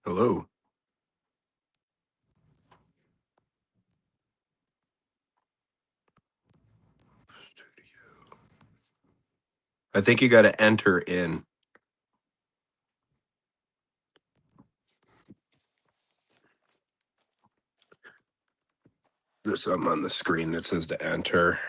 Hello. I think you got to enter in. There's something on the screen that says to enter.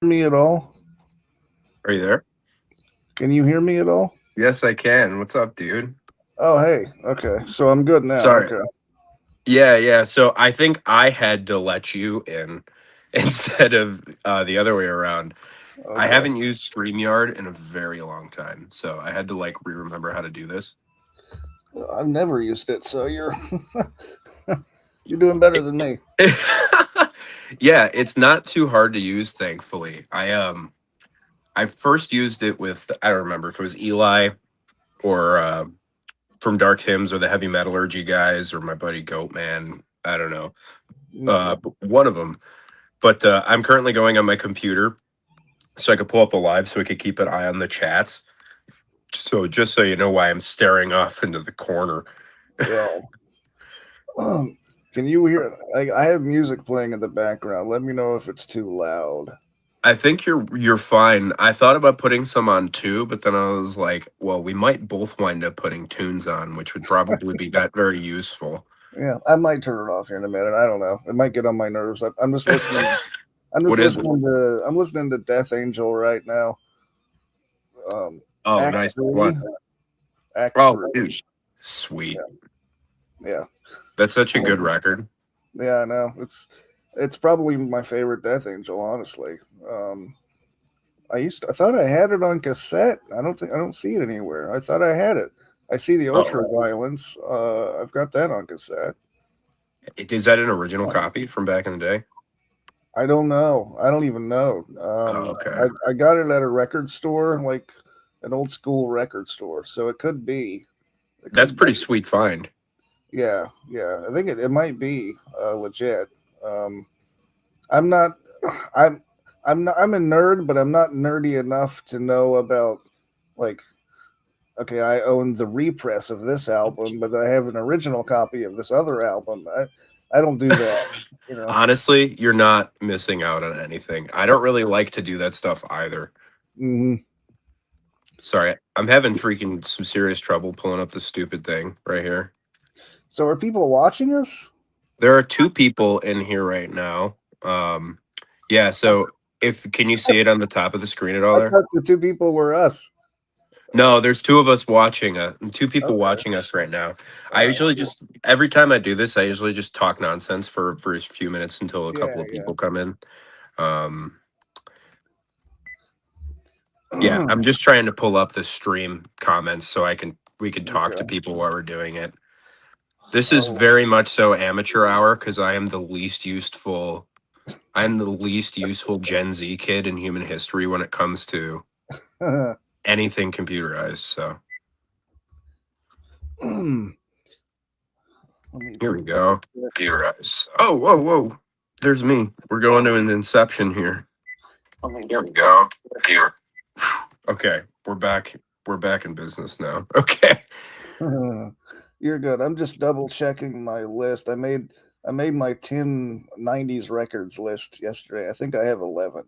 Me at all? Are you there? Can you hear me at all? Yes, I can. What's up, dude? Oh, hey. Okay. So I'm good now. Sorry. Okay. Yeah. So I think I had to let you in instead of the other way around. I Okay. haven't used StreamYard in a very long time, so I had to like remember how to do this. I've never used it, so you're you're doing better than me. Yeah, it's not too hard to use, thankfully. I first used it with, I don't remember if it was Eli or from Dark Hymns or the Heavy Metallurgy guys or my buddy Goatman. I don't know. Okay. One of them. But I'm currently going on my computer so I could pull up the live so I could keep an eye on the chats. So just so you know why I'm staring off into the corner. Yeah. Um, can you hear? I have music playing in the background. Let me know if it's too loud. I think you're fine. I thought about putting some on too, but then I was like, well, we might both wind up putting tunes on, which would probably be not very useful. Yeah, I might turn it off here in a minute. I don't know. It might get on my nerves. I'm just listening. I'm just What is it? listening to. I'm listening to Death Angel right now. Um, Oh, Act nice three. one. Act Oh, three. dude. Sweet. Yeah. That's such a Yeah. good record. Yeah, I know. It's probably my favorite Death Angel, honestly. Um, I thought I had it on cassette. I don't see it anywhere. I thought I had it. I see the Oh, Ultra Violence. I've got that on cassette. is that an original copy from back in the day? I don't know. I don't even know. Oh, okay. I got it at a record store, like an old school record store. So it could be. It That's could be. pretty sweet find. Yeah, yeah. I think it might be legit. Um, I'm not. I'm. I'm not. I'm a nerd, but I'm not nerdy enough to know about like. Okay, I own the repress of this album, but I have an original copy of this other album. I don't do that. You know. Honestly, you're not missing out on anything. I don't really like to do that stuff either. Hmm. Sorry, I'm having freaking some serious trouble pulling up the stupid thing right here. So are people watching us? There are two people in here right now. Yeah, so if can you see it on the top of the screen at all I there? thought the two people were us. No, there's two of us watching two people Okay. watching us right now. I Uh, usually just every time I do this, I usually just talk nonsense for a few minutes until a couple yeah, of yeah. people come in. Um, yeah, I'm just trying to pull up the stream comments so we can talk to Okay. people while we're doing it. This is Oh. very much so amateur hour because I am the least useful. I'm the least useful Gen Z kid in human history when it comes to anything computerized. So Let me here put we go. this. Computerized. Oh, whoa. There's me. We're going to an inception here. Here we go. Here. Okay, we're back. We're back in business now. Okay. You're good. I'm just double checking my list. I made my 10 90s records list yesterday. I think I have 11.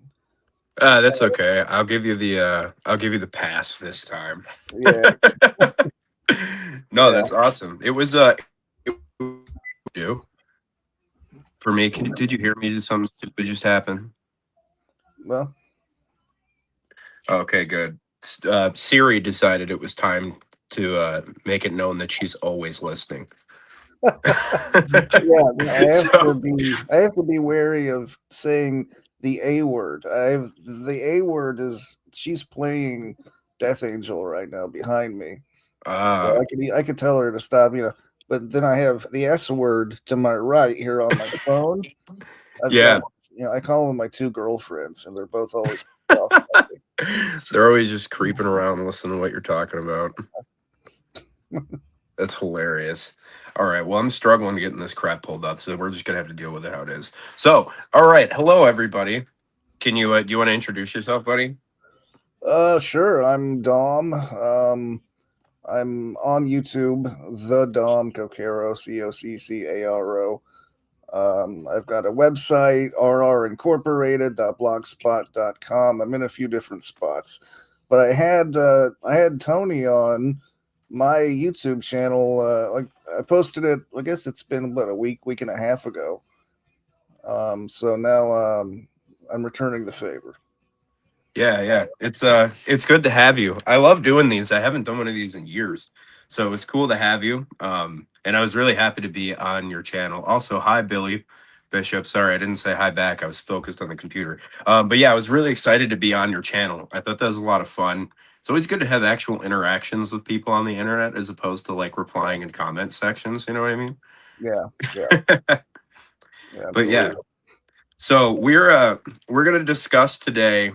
That's okay. I'll give you the pass this time. Yeah, No, yeah. that's awesome. It was you for me. Did you hear me? Did something stupid just happen? Well, Okay, good. Siri decided it was time to make it known that she's always listening. yeah, So, I have to be wary of saying the A word. The A word is she's playing Death Angel right now behind me. So uh, I could tell her to stop, you know. But then I have the S word to my right here on my phone. I've got, yeah. you know, I call them my two girlfriends, and they're both always off. They're always just creeping around listening to what you're talking about. That's hilarious. All right. Well, I'm struggling getting this crap pulled up, so we're just gonna have to deal with it how it is. So, all right. Hello, everybody. Can you do you want to introduce yourself, buddy? Sure. I'm Dom. I'm on YouTube, the Dom Coccaro, Coccaro. I've got a website, rrincorporated.blogspot.com. I'm in a few different spots, but I had Tony on my YouTube channel. Like I posted it. I guess it's been about a week and a half ago. So now I'm returning the favor. Yeah. It's good to have you. I love doing these. I haven't done one of these in years. So it's cool to have you. And I was really happy to be on your channel. Also, hi Billy Bishop. Sorry, I didn't say hi back. I was focused on the computer. But yeah, I was really excited to be on your channel. I thought that was a lot of fun. It's always good to have actual interactions with people on the internet as opposed to like replying in comment sections, you know what I mean? Yeah, yeah, yeah, But yeah, absolutely. so we're gonna discuss today.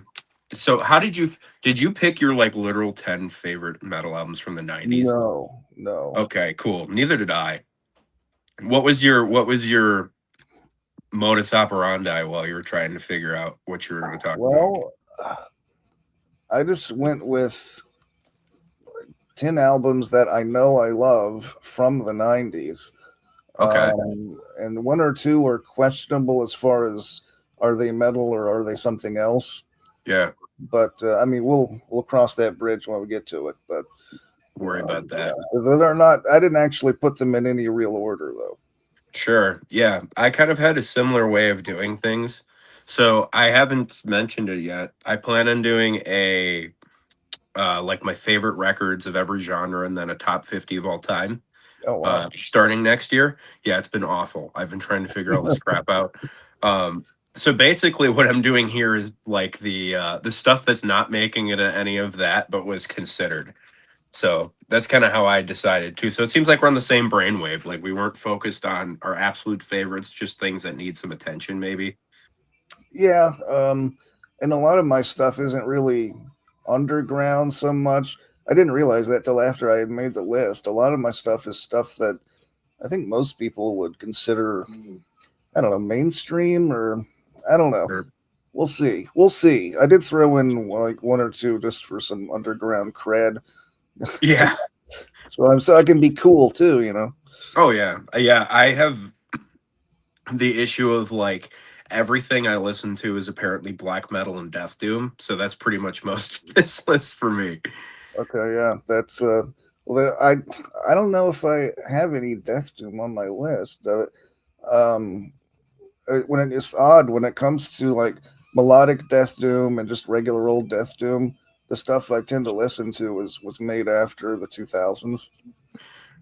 So how did you pick your like literal 10 favorite metal albums from the 90s? No, no. Okay, cool. Neither did I. What was your modus operandi while you were trying to figure out what you were going to talk about? Well, I just went with 10 albums that I know I love from the 90s. Okay. And one or two are questionable as far as are they metal or are they something else? Yeah, But I mean, we'll cross that bridge when we get to it. But worry about that. they're not. I didn't actually put them in any real order, though. Sure. Yeah, I kind of had a similar way of doing things. So I haven't mentioned it yet. I plan on doing a like my favorite records of every genre and then a top 50 of all time. Oh wow! Starting next year. Yeah, it's been awful. I've been trying to figure all this crap out. Um, so basically, what I'm doing here is like the stuff that's not making it any of that, but was considered. So that's kind of how I decided too. So it seems like we're on the same brainwave. Like we weren't focused on our absolute favorites, just things that need some attention, maybe. Yeah, and a lot of my stuff isn't really underground so much. I didn't realize that till after I had made the list. A lot of my stuff is stuff that I think most people would consider, I don't know, mainstream or I don't know. Or- We'll see. We'll see. I did throw in like one or two just for some underground cred. Yeah. So I can be cool too, you know. Oh yeah. Yeah. I have the issue of like everything I listen to is apparently black metal and death doom. So that's pretty much most of this list for me. Okay, yeah. That's well I don't know if I have any Death Doom on my list. Um when it's odd when it comes to like melodic Death Doom and just regular old Death Doom, the stuff I tend to listen to was made after the 2000s.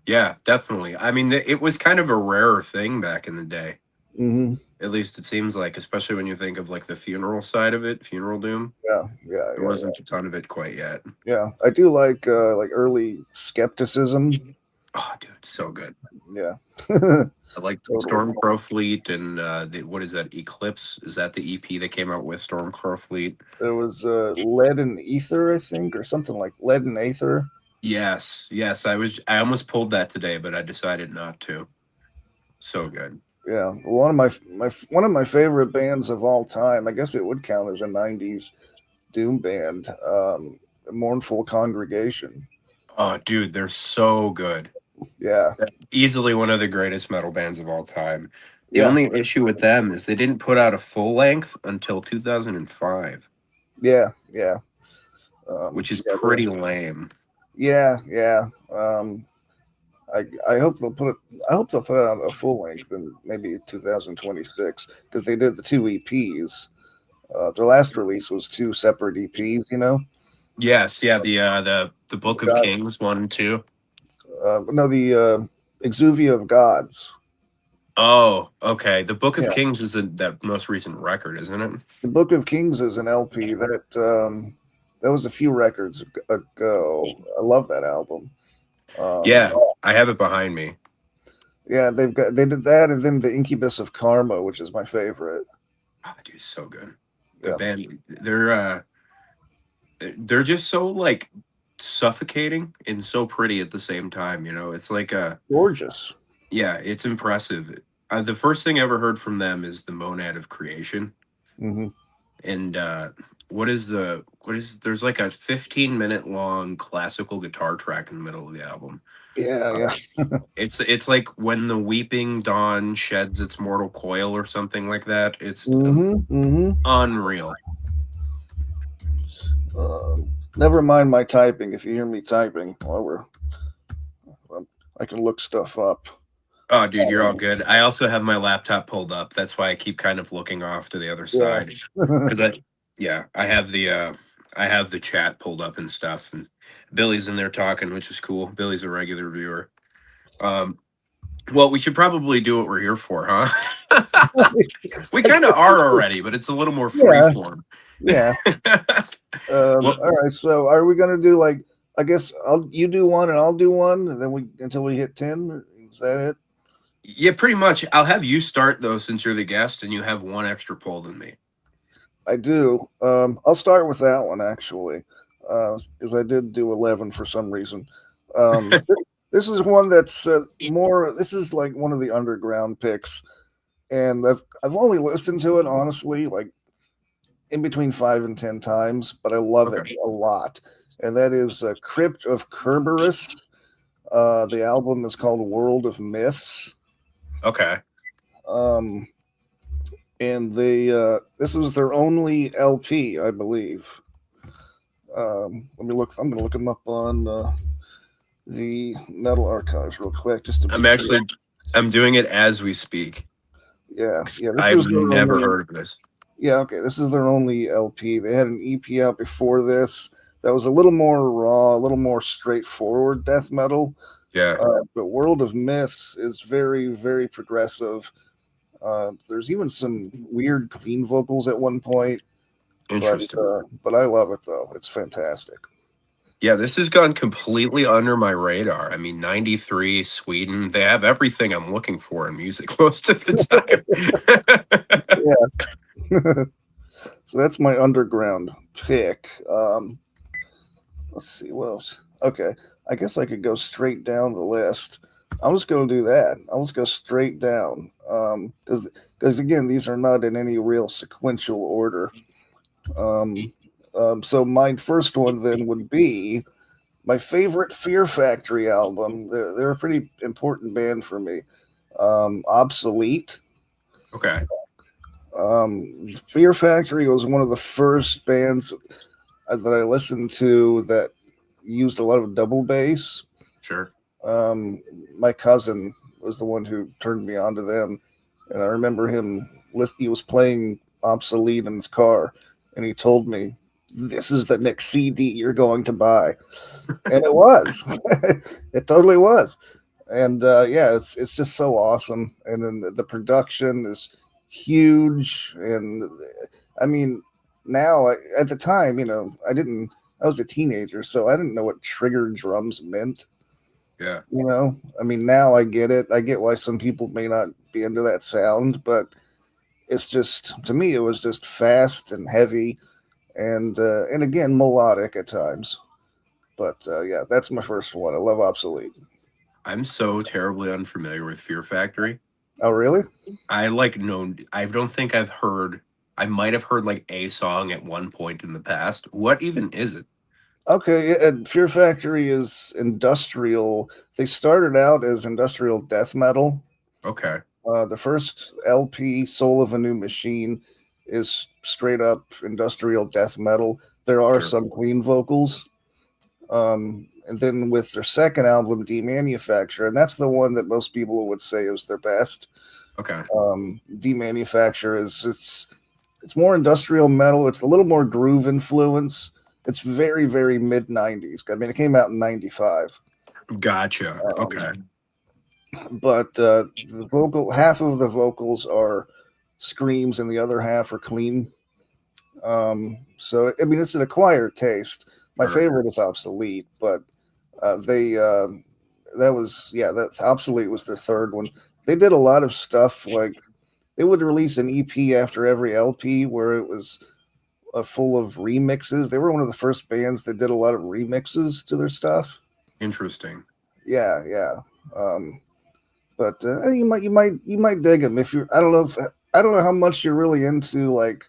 Yeah, definitely. I mean, it was kind of a rarer thing back in the day. Hmm. At least it seems like, especially when you think of like the funeral side of it, funeral doom. Yeah, yeah, There yeah, wasn't a ton of it quite yet. yeah. I do like early skepticism. Oh, dude, so good. Yeah. I like Totally. Stormcrow Fleet and what is that? Eclipse? Is that the EP that came out with Stormcrow Fleet? There was Lead and Ether, I think, or something like Lead and Aether. Yes. I almost pulled that today, but I decided not to. So good. Yeah, one of my favorite bands of all time. I guess it would count as a '90s doom band. Mournful Congregation. Oh, dude, they're so good. Yeah, Easily one of the greatest metal bands of all time. The yeah, only issue with them is they didn't put out a full length until 2005, yeah. which is Yeah, pretty lame. yeah. I hope they'll put it. I hope they'll put out a full length in maybe 2026 because they did the two EPs. Their last release was two separate EPs. You know. Yes, yeah, the Book of Kings 1 and 2. No, the Exuvia of Gods. Oh, okay. The Book of Yeah, Kings is that most recent record, isn't it? the Book of Kings is an LP that was a few records ago. I love that album. Um, Yeah, I have it behind me. yeah, they did that, and then the Incubus of Karma, which is my favorite. Oh, dude, so good. The Yeah, band, they're they're just so like suffocating and so pretty at the same time. It's like a Gorgeous. yeah, it's impressive. The first thing I ever heard from them is the Monad of Creation, Hmm. and there's like a 15-minute long classical guitar track in the middle of the album. Yeah, Uh, yeah. it's like when the weeping dawn sheds its mortal coil or something like that. It's Hmm. unreal. Never mind my typing. If you hear me typing, I can look stuff up. Oh, dude, you're all good. I also have my laptop pulled up. That's why I keep kind of looking off to the other Yeah. side. Because yeah, I have the chat pulled up and stuff, and Billy's in there talking, which is cool. Billy's a regular viewer. Um, well, we should probably do what we're here for, huh? We kind of are already, but it's a little more free Yeah, form. yeah. Well, All right. So, are we gonna do like? I guess you do one and I'll do one, and then we until we hit 10. Is that it? yeah, pretty much. I'll have you start though, since you're the guest, and you have one extra poll than me. I do. I'll start with that one actually, because I did do 11 for some reason. This is one that's more. This is like one of the underground picks, and I've only listened to it honestly, like in between 5 and 10 times, but I love it Okay. a lot. And that is Crypt of Kerberos. The album is called World of Myths. Okay. Um, and this was their only LP, I believe. Let me look. I'm going to look them up on the Metal Archives real quick, just to be sure. I'm doing it as we speak. Yeah, yeah. This I've was their never only. heard of this. Yeah, okay. This is their only LP. They had an EP out before this that was a little more raw, a little more straightforward death metal. Yeah. But World of Myths is very, very progressive. There's even some weird clean vocals at one point, Interesting. but I love it though. It's fantastic. Yeah, this has gone completely under my radar. I mean, 93, Sweden, they have everything I'm looking for in music most of the time. Yeah. So that's my underground pick. Let's see what else. Okay, I guess I could go straight down the list. I'm just going to do that. I'll just go straight down because again, these are not in any real sequential order. So my first one then would be my favorite Fear Factory album. They're a pretty important band for me. Obsolete. Okay. Fear Factory was one of the first bands that I listened to that used a lot of double bass. Sure. My cousin was the one who turned me on to them, and I remember he was playing Obsolete in his car, and he told me, "This is the next CD you're going to buy," and it was. It totally was. And yeah, it's just so awesome. And then the production is huge. And I mean, now at the time, I was a teenager, so I didn't know what trigger drums meant. Yeah. I mean, now I get it. I get why some people may not be into that sound, but it's just, to me, it was just fast and heavy, and again melodic at times. But yeah, that's my first one. I love Obsolete. I'm so terribly unfamiliar with Fear Factory. Oh, really? I don't think I might have heard like a song at one point in the past. What even is it? Okay, Fear Factory is industrial. They started out as industrial death metal. Okay. The first LP, Soul of a New Machine, is straight up industrial death metal. There are Sure. some clean vocals. And then with their second album, Demanufacture, and that's the one that most people would say is their best. Okay. Demanufacture it's more industrial metal. It's a little more groove influence. It's very, very mid 90s. I mean, it came out in 95. Gotcha. Okay. But the half of the vocals are screams and the other half are clean. So, I mean, it's an acquired taste. My Sure. favorite is Obsolete, but that Obsolete was their third one. They did a lot of stuff like they would release an EP after every LP where it was full of remixes. They were one of the first bands that did a lot of remixes to their stuff. Interesting. Yeah, yeah. But you might dig them if you. I don't know how much you're really into like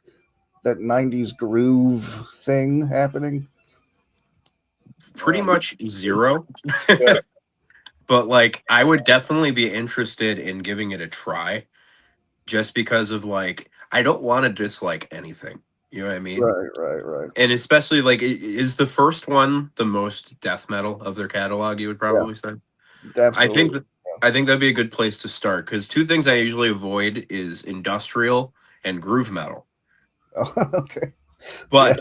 that '90s groove thing happening. Pretty Yeah, much zero. yeah, But like I would definitely be interested in giving it a try just because of like I don't want to dislike anything. You know what I mean? right, right, right. And especially like is the first one the most death metal of their catalog, you would Yeah, probably say? I think absolutely. that- I think that'd be a good place to start because two things I usually avoid is industrial and groove metal. Oh, okay. Yeah. But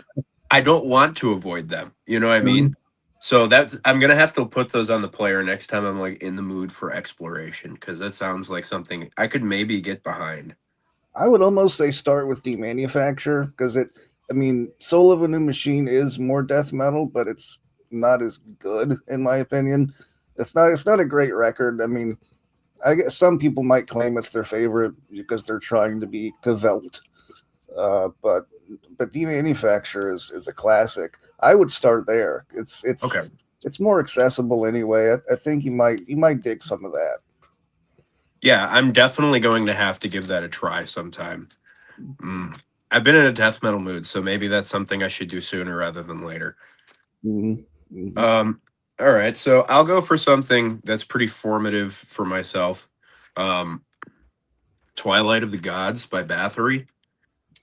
I don't want to avoid them. You know what I Mhm. mean? So that's I'm gonna have to put those on the player next time I'm like in the mood for exploration because that sounds like something I could maybe get behind. I would almost say start with Demanufacture because it. I mean, Soul of a New Machine is more death metal, but it's not as good in my opinion. It's not. It's not a great record. I mean, I guess some people might claim it's their favorite because they're trying to be Kvelt. But Demanufacture is a classic. I would start there. Okay. It's more accessible anyway. I think you might dig some of that. Yeah, I'm definitely going to have to give that a try sometime. Mm. I've been in a death metal mood, so maybe that's something I should do sooner rather than later. Hmm. Hmm. Um, all right, so I'll go for something that's pretty formative for myself. Um, Twilight of the Gods by Bathory.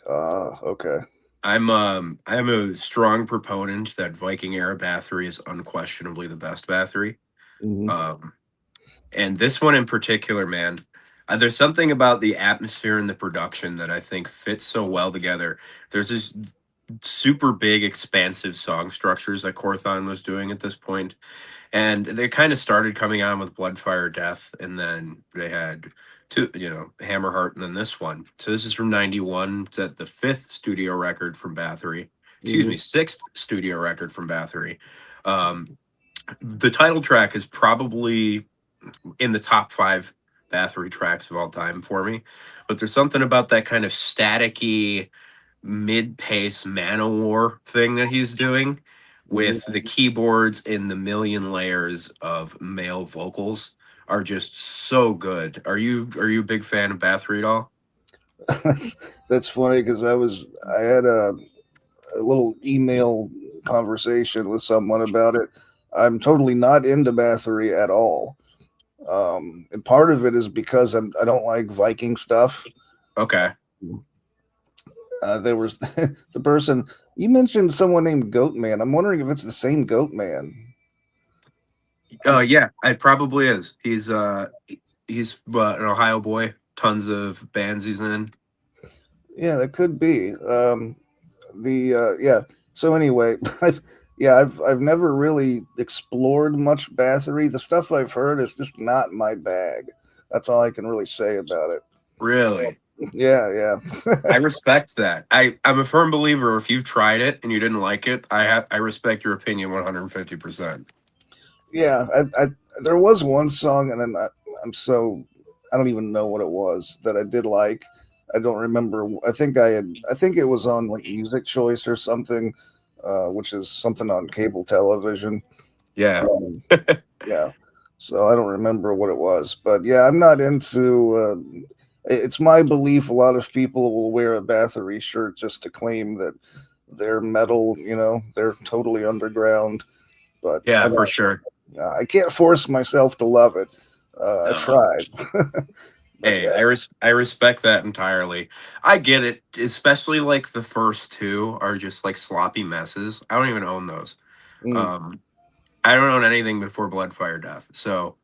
Okay. I'm a strong proponent that Viking era Bathory is unquestionably the best Bathory. Hmm. Um, and this one in particular, man, there's something about the atmosphere and the production that I think fits so well together. There's this super big, expansive song structures that Corthon was doing at this point, and they kind of started coming on with Bloodfire Death, and then they had two, Hammerheart, and then this one. So this is from '91. It's at the fifth studio record from Bathory. Excuse Hmm. me, sixth studio record from Bathory. Um, the title track is probably in the top five Bathory tracks of all time for me. But there's something about that kind of staticky mid-pace Manowar thing that he's doing with Hmm. the keyboards and the million layers of male vocals are just so good. Are you a big fan of Bathory at all? That's funny because I had a little email conversation with someone about it. I'm totally not into Bathory at all. And part of it is because I don't like Viking stuff. Okay. There was the person you mentioned, someone named Goatman. I'm wondering if it's the same Goatman. Yeah, it probably is. He's an Ohio boy. Tons of bands he's in. Yeah, that could be. The Yeah. So anyway, I've never really explored much Bathory. The stuff I've heard is just not my bag. That's all I can really say about it. Really? Yeah, yeah. I respect that. I'm a firm believer if you've tried it and you didn't like it, I respect your opinion 150%. Yeah, there was one song, and then I'm so I don't even know what it was that I did like. I don't remember. I think it was on like Music Choice or something, which is something on cable television. Yeah. Um, yeah, so I don't remember what it was, but yeah, I'm not into. It's my belief a lot of people will wear a Bathory shirt just to claim that they're metal. They're totally underground, but Yeah, for sure. I can't force myself to love it. I No. tried, but Hey, yeah. I respect that entirely. I get it, especially like the first two are just like sloppy messes. I don't even own those. Mm. Um I don't own anything before Bloodfire Death. So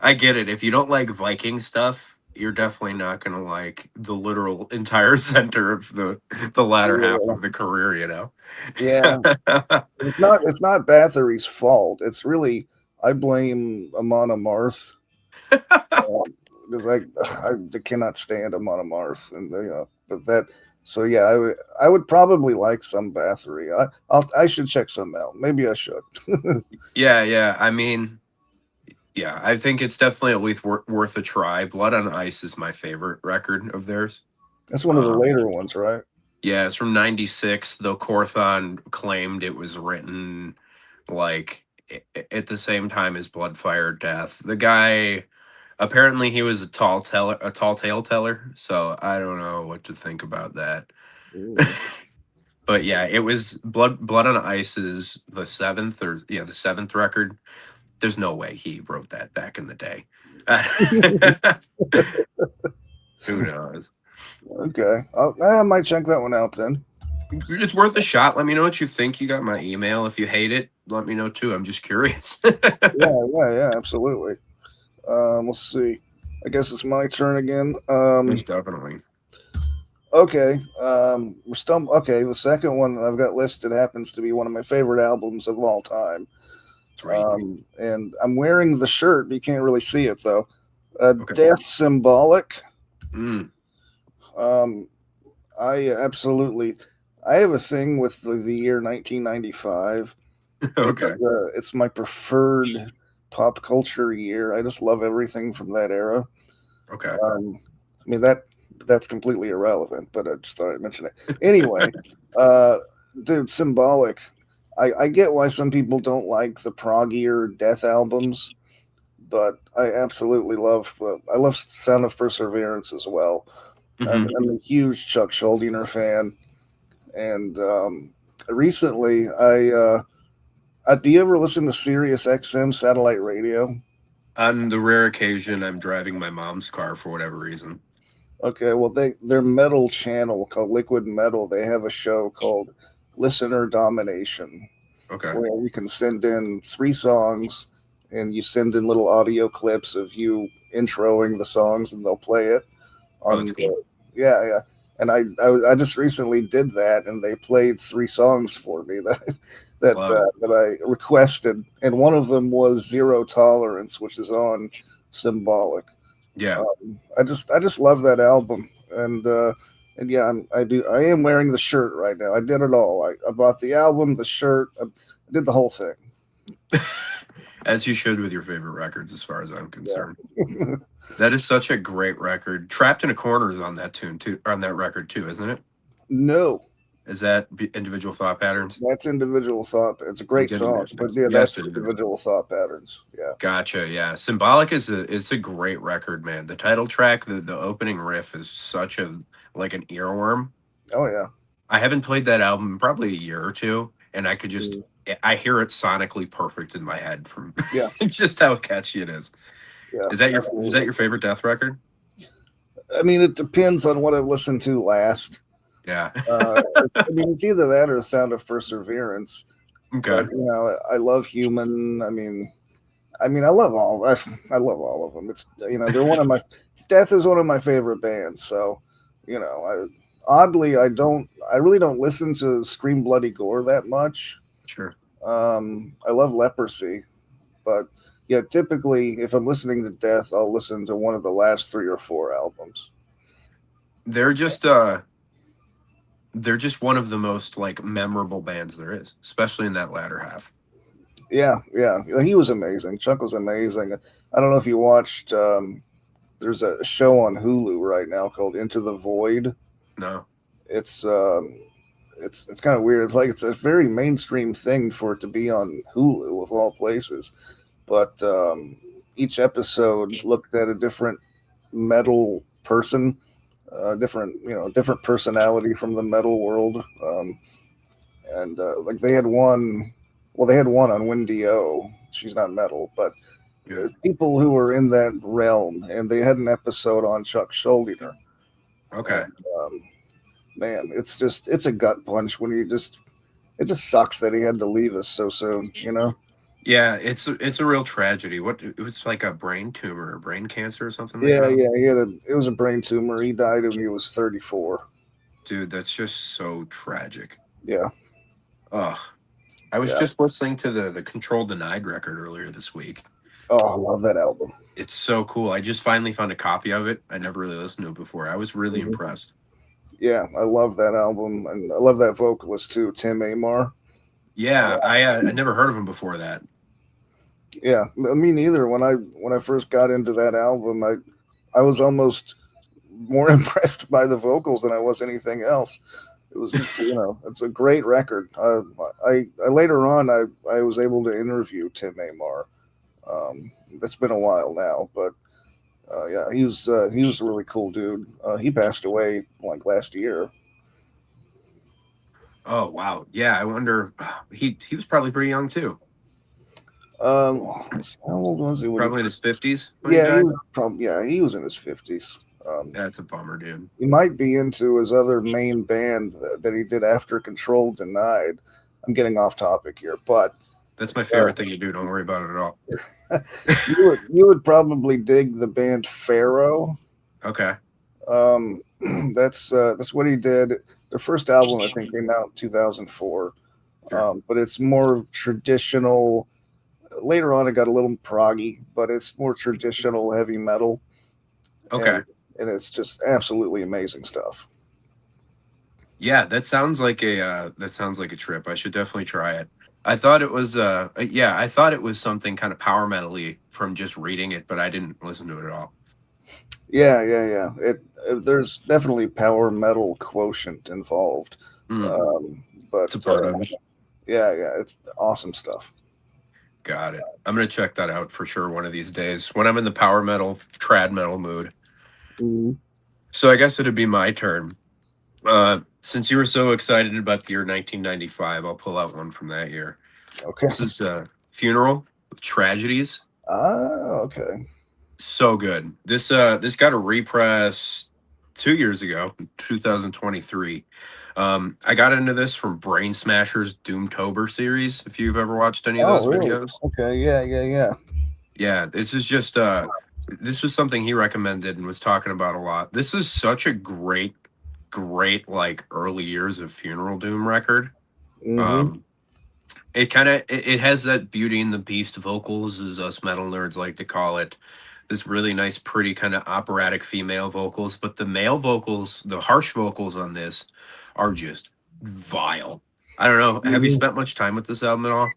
I get it. If you don't like Viking stuff, you're definitely not gonna like the literal entire center of the latter half Yeah, of the career, you know? yeah. It's not Bathory's fault. It's really I blame Amon Amarth because I cannot stand Amon Amarth, and but that. So yeah, I would probably like some Bathory. I should check some out. Maybe I should. Yeah, yeah. I mean, yeah, I think it's definitely at least worth a try. Blood on Ice is my favorite record of theirs. That's one of the Um, later ones, right? Yeah, it's from '96. Though Corthon claimed it was written like at the same time as Bloodfire Death. The guy apparently he was a tall tale teller. So I don't know what to think about that. Mm. But yeah, it was Blood on Ice is the seventh or yeah the seventh record. There's no way he wrote that back in the day. Who knows? Okay, I might check that one out then. It's worth a shot. Let me know what you think. You got my email. If you hate it, let me know too. I'm just curious. Yeah, absolutely. Let's see. I guess it's my turn again. Most definitely. Okay. We're still okay. The second one that I've got listed happens to be one of my favorite albums of all time. That's right. And I'm wearing the shirt, but you can't really see it though. Okay. Death Symbolic. Mm. I absolutely. I have a thing with the year 1995. Okay. It's my preferred pop culture year. I just love everything from that era. Okay. I mean that's completely irrelevant, but I just thought I'd mention it. Anyway, dude, Symbolic. I get why some people don't like the proggier Death albums, but I absolutely love. I love Sound of Perseverance as well. Mhm. I'm a huge Chuck Schuldiner fan, and recently do you ever listen to Sirius XM satellite radio? On the rare occasion I'm driving my mom's car for whatever reason. Okay, well their metal channel called Liquid Metal, they have a show called Listener Domination, Okay. where you can send in 3 songs and you send in little audio clips of you introing the songs and they'll play it Oh, on that's cool. yeah. And I just recently did that and they played 3 songs for me Wow. that I requested, and one of them was Zero Tolerance, which is on Symbolic. Yeah. I just love that album, and yeah, I am wearing the shirt right now. I did it all. I bought the album, the shirt, I did the whole thing. As you should with your favorite records, as far as I'm concerned. Yeah. That is such a great record. Trapped in a Corner is on that tune too, on that record too, isn't it? No, Is that Individual Thought Patterns? that's Individual Thought. It's a I'm great getting song, this but mixed. yeah, Yes, that's it is. Individual Thought Patterns. Yeah. Gotcha. Yeah, Symbolic is a great record, man. The title track, the opening riff is such a like an earworm. Oh yeah. I haven't played that album in probably a year or two, and I could just I hear it sonically perfect in my head from Yeah. just how catchy it is. Yeah. Is that your favorite Death record? I mean, it depends on what I've listened to last. Yeah. I mean, it's either that or the Sound of Perseverance. Okay. But you know, I love Human. I love I love all of them. It's they're one of my Death is one of my favorite bands. So, I really don't listen to Scream Bloody Gore that much. Sure. I love Leprosy, but yeah, typically if I'm listening to Death, I'll listen to one of the last 3 or 4 albums. They're just one of the most like memorable bands there is, especially in that latter half. Yeah, he was amazing. Chuck was amazing. I don't know if you watched. There's a show on Hulu right now called Into the Void. No. It's kind of weird. It's a very mainstream thing for it to be on Hulu of all places, but each episode looked at a different metal person, different personality from the metal world, and like they had one. Well, they had one on Wendy O. She's not metal, but Yeah. people who were in that realm, and they had an episode on Chuck Schuldiner. Okay. And, man, it's a gut punch when it just sucks that he had to leave us so soon. Yeah, it's a real tragedy. What it was like a brain tumor or brain cancer or something like Yeah, that. yeah. It was a brain tumor. He died when he was 34. Dude, that's just so tragic. Yeah. Oh, I was Yeah. just listening to the Control Denied record earlier this week. Oh, I love that album. It's so cool. I just finally found a copy of it. I never really listened to it before. I was really impressed. Yeah, I love that album, and I love that vocalist too, Tim Amar. Yeah, I never heard of him before that. Yeah, me neither. When I first got into that album, I was almost more impressed by the vocals than I was anything else. It was just, it's a great record. I later on I was able to interview Tim Amar. That's been a while now, but yeah, he was a really cool dude. He passed away like last year. Oh wow, yeah. I wonder. He was probably pretty young too. Let's see, how old was he when he? Probably in his 50s when he Yeah, he died. was probably he was in his 50s. That's a bummer, dude. He might be into his other main band that he did after Control Denied. I'm getting off topic here, but That's my favorite thing to do. Don't worry about it at all. you would probably dig the band Pharaoh. Okay. Um, that's what he did. Their first album, I think, came out in 2004. Sure. But it's more traditional. Later on, it got a little proggy, but it's more traditional heavy metal, Okay. and it's just absolutely amazing stuff. Yeah, that sounds like a trip. I should definitely try it. I thought it was yeah, I thought it was something kind of power metal-y from just reading it, but I didn't listen to it at all. Yeah. There's definitely power metal quotient involved, Mm, but it's a part of it. yeah, it's awesome stuff. Got it. I'm gonna check that out for sure one of these days when I'm in the power metal, trad metal mood. Mhm. So I guess it'd be my turn. Since you were so excited about the year 1995, I'll pull out one from that year. Okay. This is Funeral with Tragedies. Okay. So good. This got a repress 2 years ago, 2023. I got into this from Brain Smashers Doomtober series. If you've ever watched any of Oh, those really? videos, Okay. Yeah. yeah, this is just this was something he recommended and was talking about a lot. This is such a great like early years of Funeral Doom record. Hmm. Um, it has that Beauty and the Beast vocals, as us metal nerds like to call it. This really nice, pretty kind of operatic female vocals, but the male vocals, the harsh vocals on this, are just vile. I don't know. Have you Hmm. spent much time with this album at all?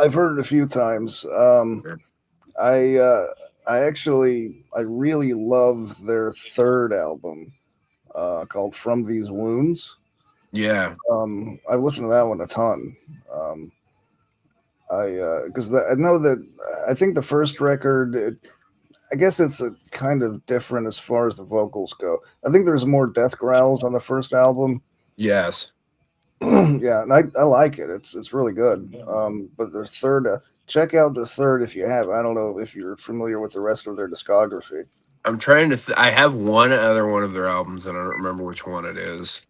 I've heard it a few times. Sure. I really love their third album, called From These Wounds. Yeah, I've listened to that one a ton. Um, because I know that I think the first record, I guess it's a kind of different as far as the vocals go. I think there's more death growls on the first album. yes. Yeah, and I like it. It's really good. But the third, check out the third if you have. I don't know if you're familiar with the rest of their discography. I'm trying to. I have one other one of their albums, and I don't remember which one it is.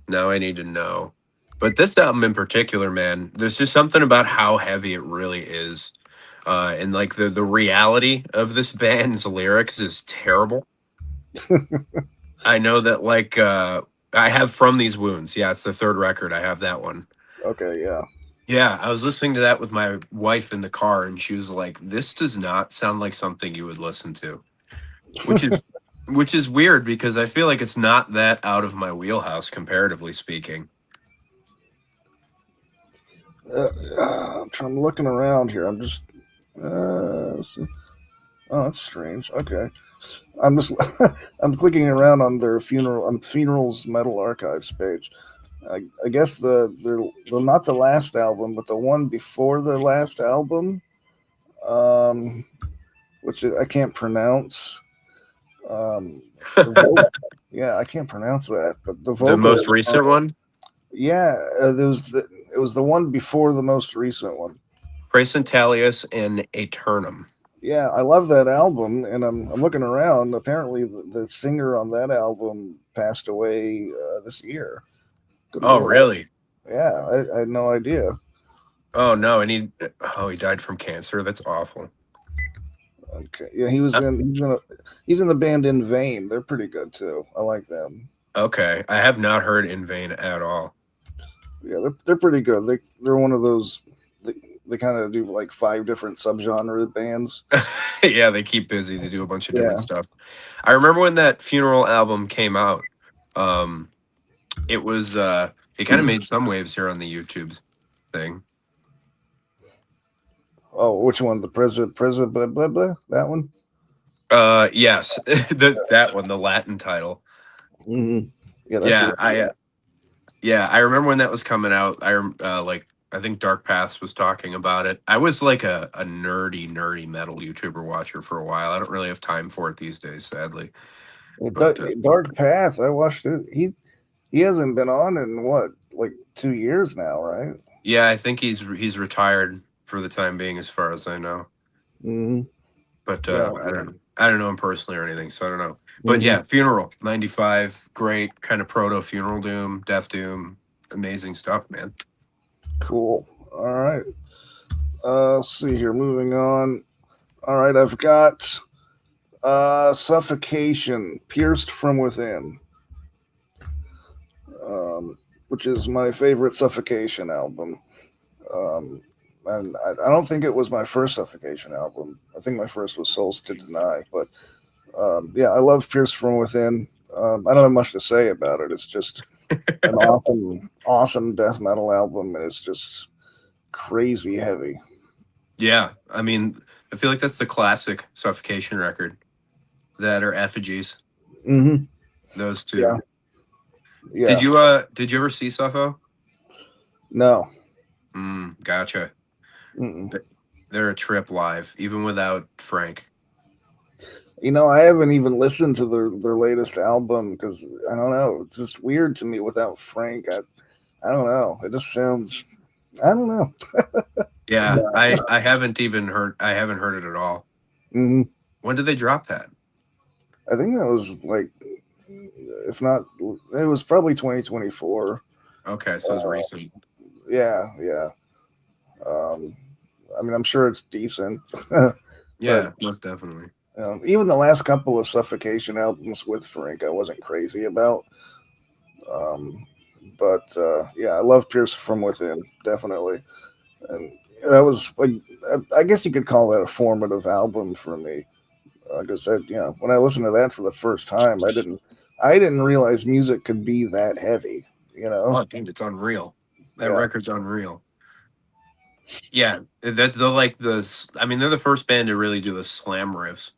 Now I need to know. But this album in particular, man, there's just something about how heavy it really is. And like the reality of this band's lyrics is terrible. I know that like I have From These Wounds. Yeah, it's the third record. I have that one. Okay, yeah. Yeah, I was listening to that with my wife in the car and she was like, "This does not sound like something you would listen to." Which is which is weird because I feel like it's not that out of my wheelhouse comparatively speaking. I'm looking around here. I'm just. Let's see. Oh, that's strange. Okay, I'm just. I'm clicking around on their funerals metal archives page. I guess they're not the last album, but the one before the last album, um, which I can't pronounce. The yeah, I can't pronounce that, but the The most vocals. recent one, Yeah, it was the one before the most recent one. Praesentalius and Aeternum. Yeah, I love that album, and I'm looking around. Apparently, the singer on that album passed away this year. Good Oh, Lord. really? Yeah, I had no idea. Oh no, and he died from cancer. That's awful. Okay, yeah, he's in the band In Vain. They're pretty good too. I like them. Okay, I have not heard In Vain at all. Yeah, they're pretty good. They're one of those. They kind of do like 5 different subgenre bands. Yeah, they keep busy. They do a bunch of Yeah. different stuff. I remember when that Funeral album came out. It was it kind of made some waves here on the YouTube thing. Oh, which one? The Preza blah blah blah. That one. Yes, that one, the Latin title. Mm-hmm. Yeah, that's Yeah, really good. Yeah, I remember when that was coming out. Like I think Dark Paths was talking about it. I was like a nerdy metal YouTuber watcher for a while. I don't really have time for it these days, sadly. But Dark Path. I watched it. He hasn't been on in what, like 2 years now, right? yeah, I think he's retired for the time being, as far as I know. Hmm. But Yeah. I don't know him personally or anything, so I don't know. But Hmm. yeah, Funeral '95, great kind of proto Funeral Doom, Death Doom, amazing stuff, man. Cool. All right. Let's see here. Moving on. All right, I've got Suffocation, Pierced from Within, which is my favorite Suffocation album. Um, and I don't think it was my first Suffocation album. I think my first was Souls to Deny. But yeah, I love Pierced from Within. I don't have much to say about it. It's just an awesome death metal album, and it's just crazy heavy. Yeah, I mean, I feel like that's the classic Suffocation record. That or Effigies, Hmm. those Yeah, two. yeah. Did you ever see Suffo? No. Gotcha. Mm-mm. They're a trip live, even without Frank. I haven't even listened to their latest album because I don't know. It's just weird to me without Frank. I don't know. It just sounds. I don't know. Yeah, I haven't heard it at all. Hmm. When did they drop that? I think that was like, if not, it was probably 2024. Okay, so it's recent. Yeah, yeah. Um, I mean, I'm sure it's decent, but Yeah, most definitely. even the last couple of Suffocation albums with Frank, I wasn't crazy about. Um, but yeah, I love Pierce from Within, definitely. And that was like, I guess you could call that a formative album for me. Like I said, when I listened to that for the first time, I didn't realize music could be that heavy. You know? Oh, dude, it's unreal. That Yeah. record's unreal. Yeah, that they're like I mean, they're the first band to really do the slam riffs,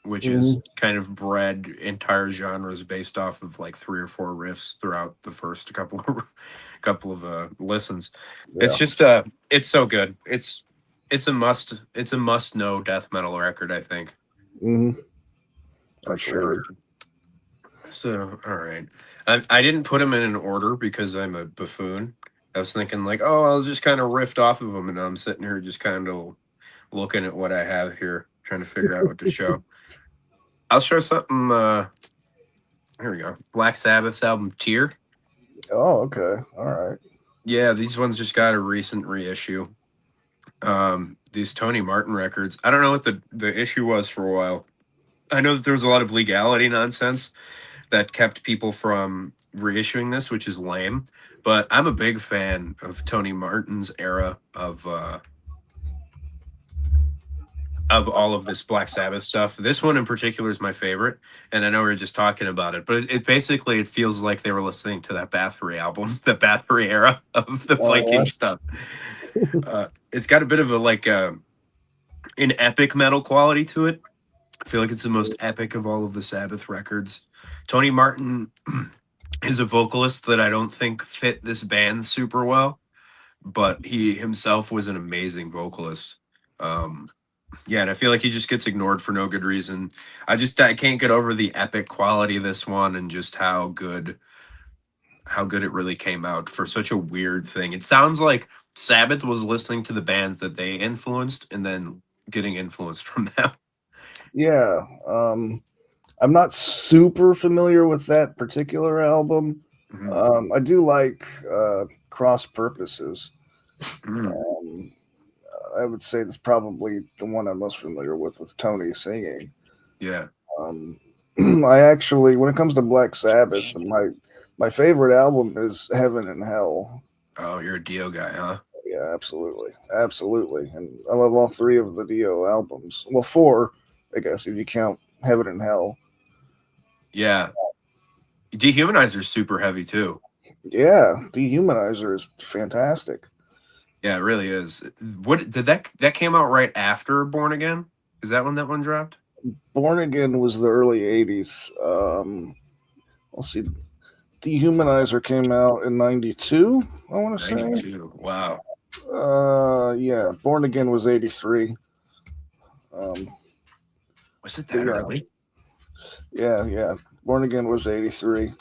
which is Hmm. kind of bred entire genres based off of like three or four riffs throughout the first couple of listens. It's Yeah. just it's so good. It's a must know death metal record, I think, Hmm. for Absolutely. sure. So, all right. I didn't put them in an order because I'm a buffoon. I was thinking like, oh, I'll just kind of riff off of them, and I'm sitting here just kind of looking at what I have here, trying to figure out what to show. I'll show something. Here we go. Black Sabbath's album Tear. Oh, okay. All right. Yeah, these ones just got a recent reissue. These Tony Martin records. I don't know what the issue was for a while. I know that there was a lot of legality nonsense that kept people from reissuing this, which is lame. But I'm a big fan of Tony Martin's era of all of this Black Sabbath stuff. This one in particular is my favorite, and I know we are just talking about it, but it basically it feels like they were listening to that Bathory album, the Bathory era of the Oh, Viking stuff. It's got a bit of a like an epic metal quality to it. I feel like it's the most epic of all of the Sabbath records. Tony Martin is a vocalist that I don't think fit this band super well, but he himself was an amazing vocalist. Um, yeah, and I feel like he just gets ignored for no good reason. I can't get over the epic quality of this one and just how good it really came out for such a weird thing. It sounds like Sabbath was listening to the bands that they influenced and then getting influenced from them. yeah. I'm not super familiar with that particular album. Mhm. I do like Cross Purposes. Mm. Um, I would say that's probably the one I'm most familiar with Tony singing. Yeah. Um, I actually, when it comes to Black Sabbath, my favorite album is Heaven and Hell. Oh, you're a Dio guy, huh? Yeah, absolutely, absolutely, and I love all three of the Dio albums. Well, four, I guess, if you count Heaven and Hell. Yeah. Dehumanizer's super heavy too. Yeah, Dehumanizer is fantastic. Yeah, it really is. What did that came out right after Born Again? Is that when that one dropped? Born Again was the early '80s. Let's see. Dehumanizer came out in '92. I want to say. 92. Wow. Yeah. Born Again was '83. Um, Was it but that yeah, early? yeah. Born Again was '83 because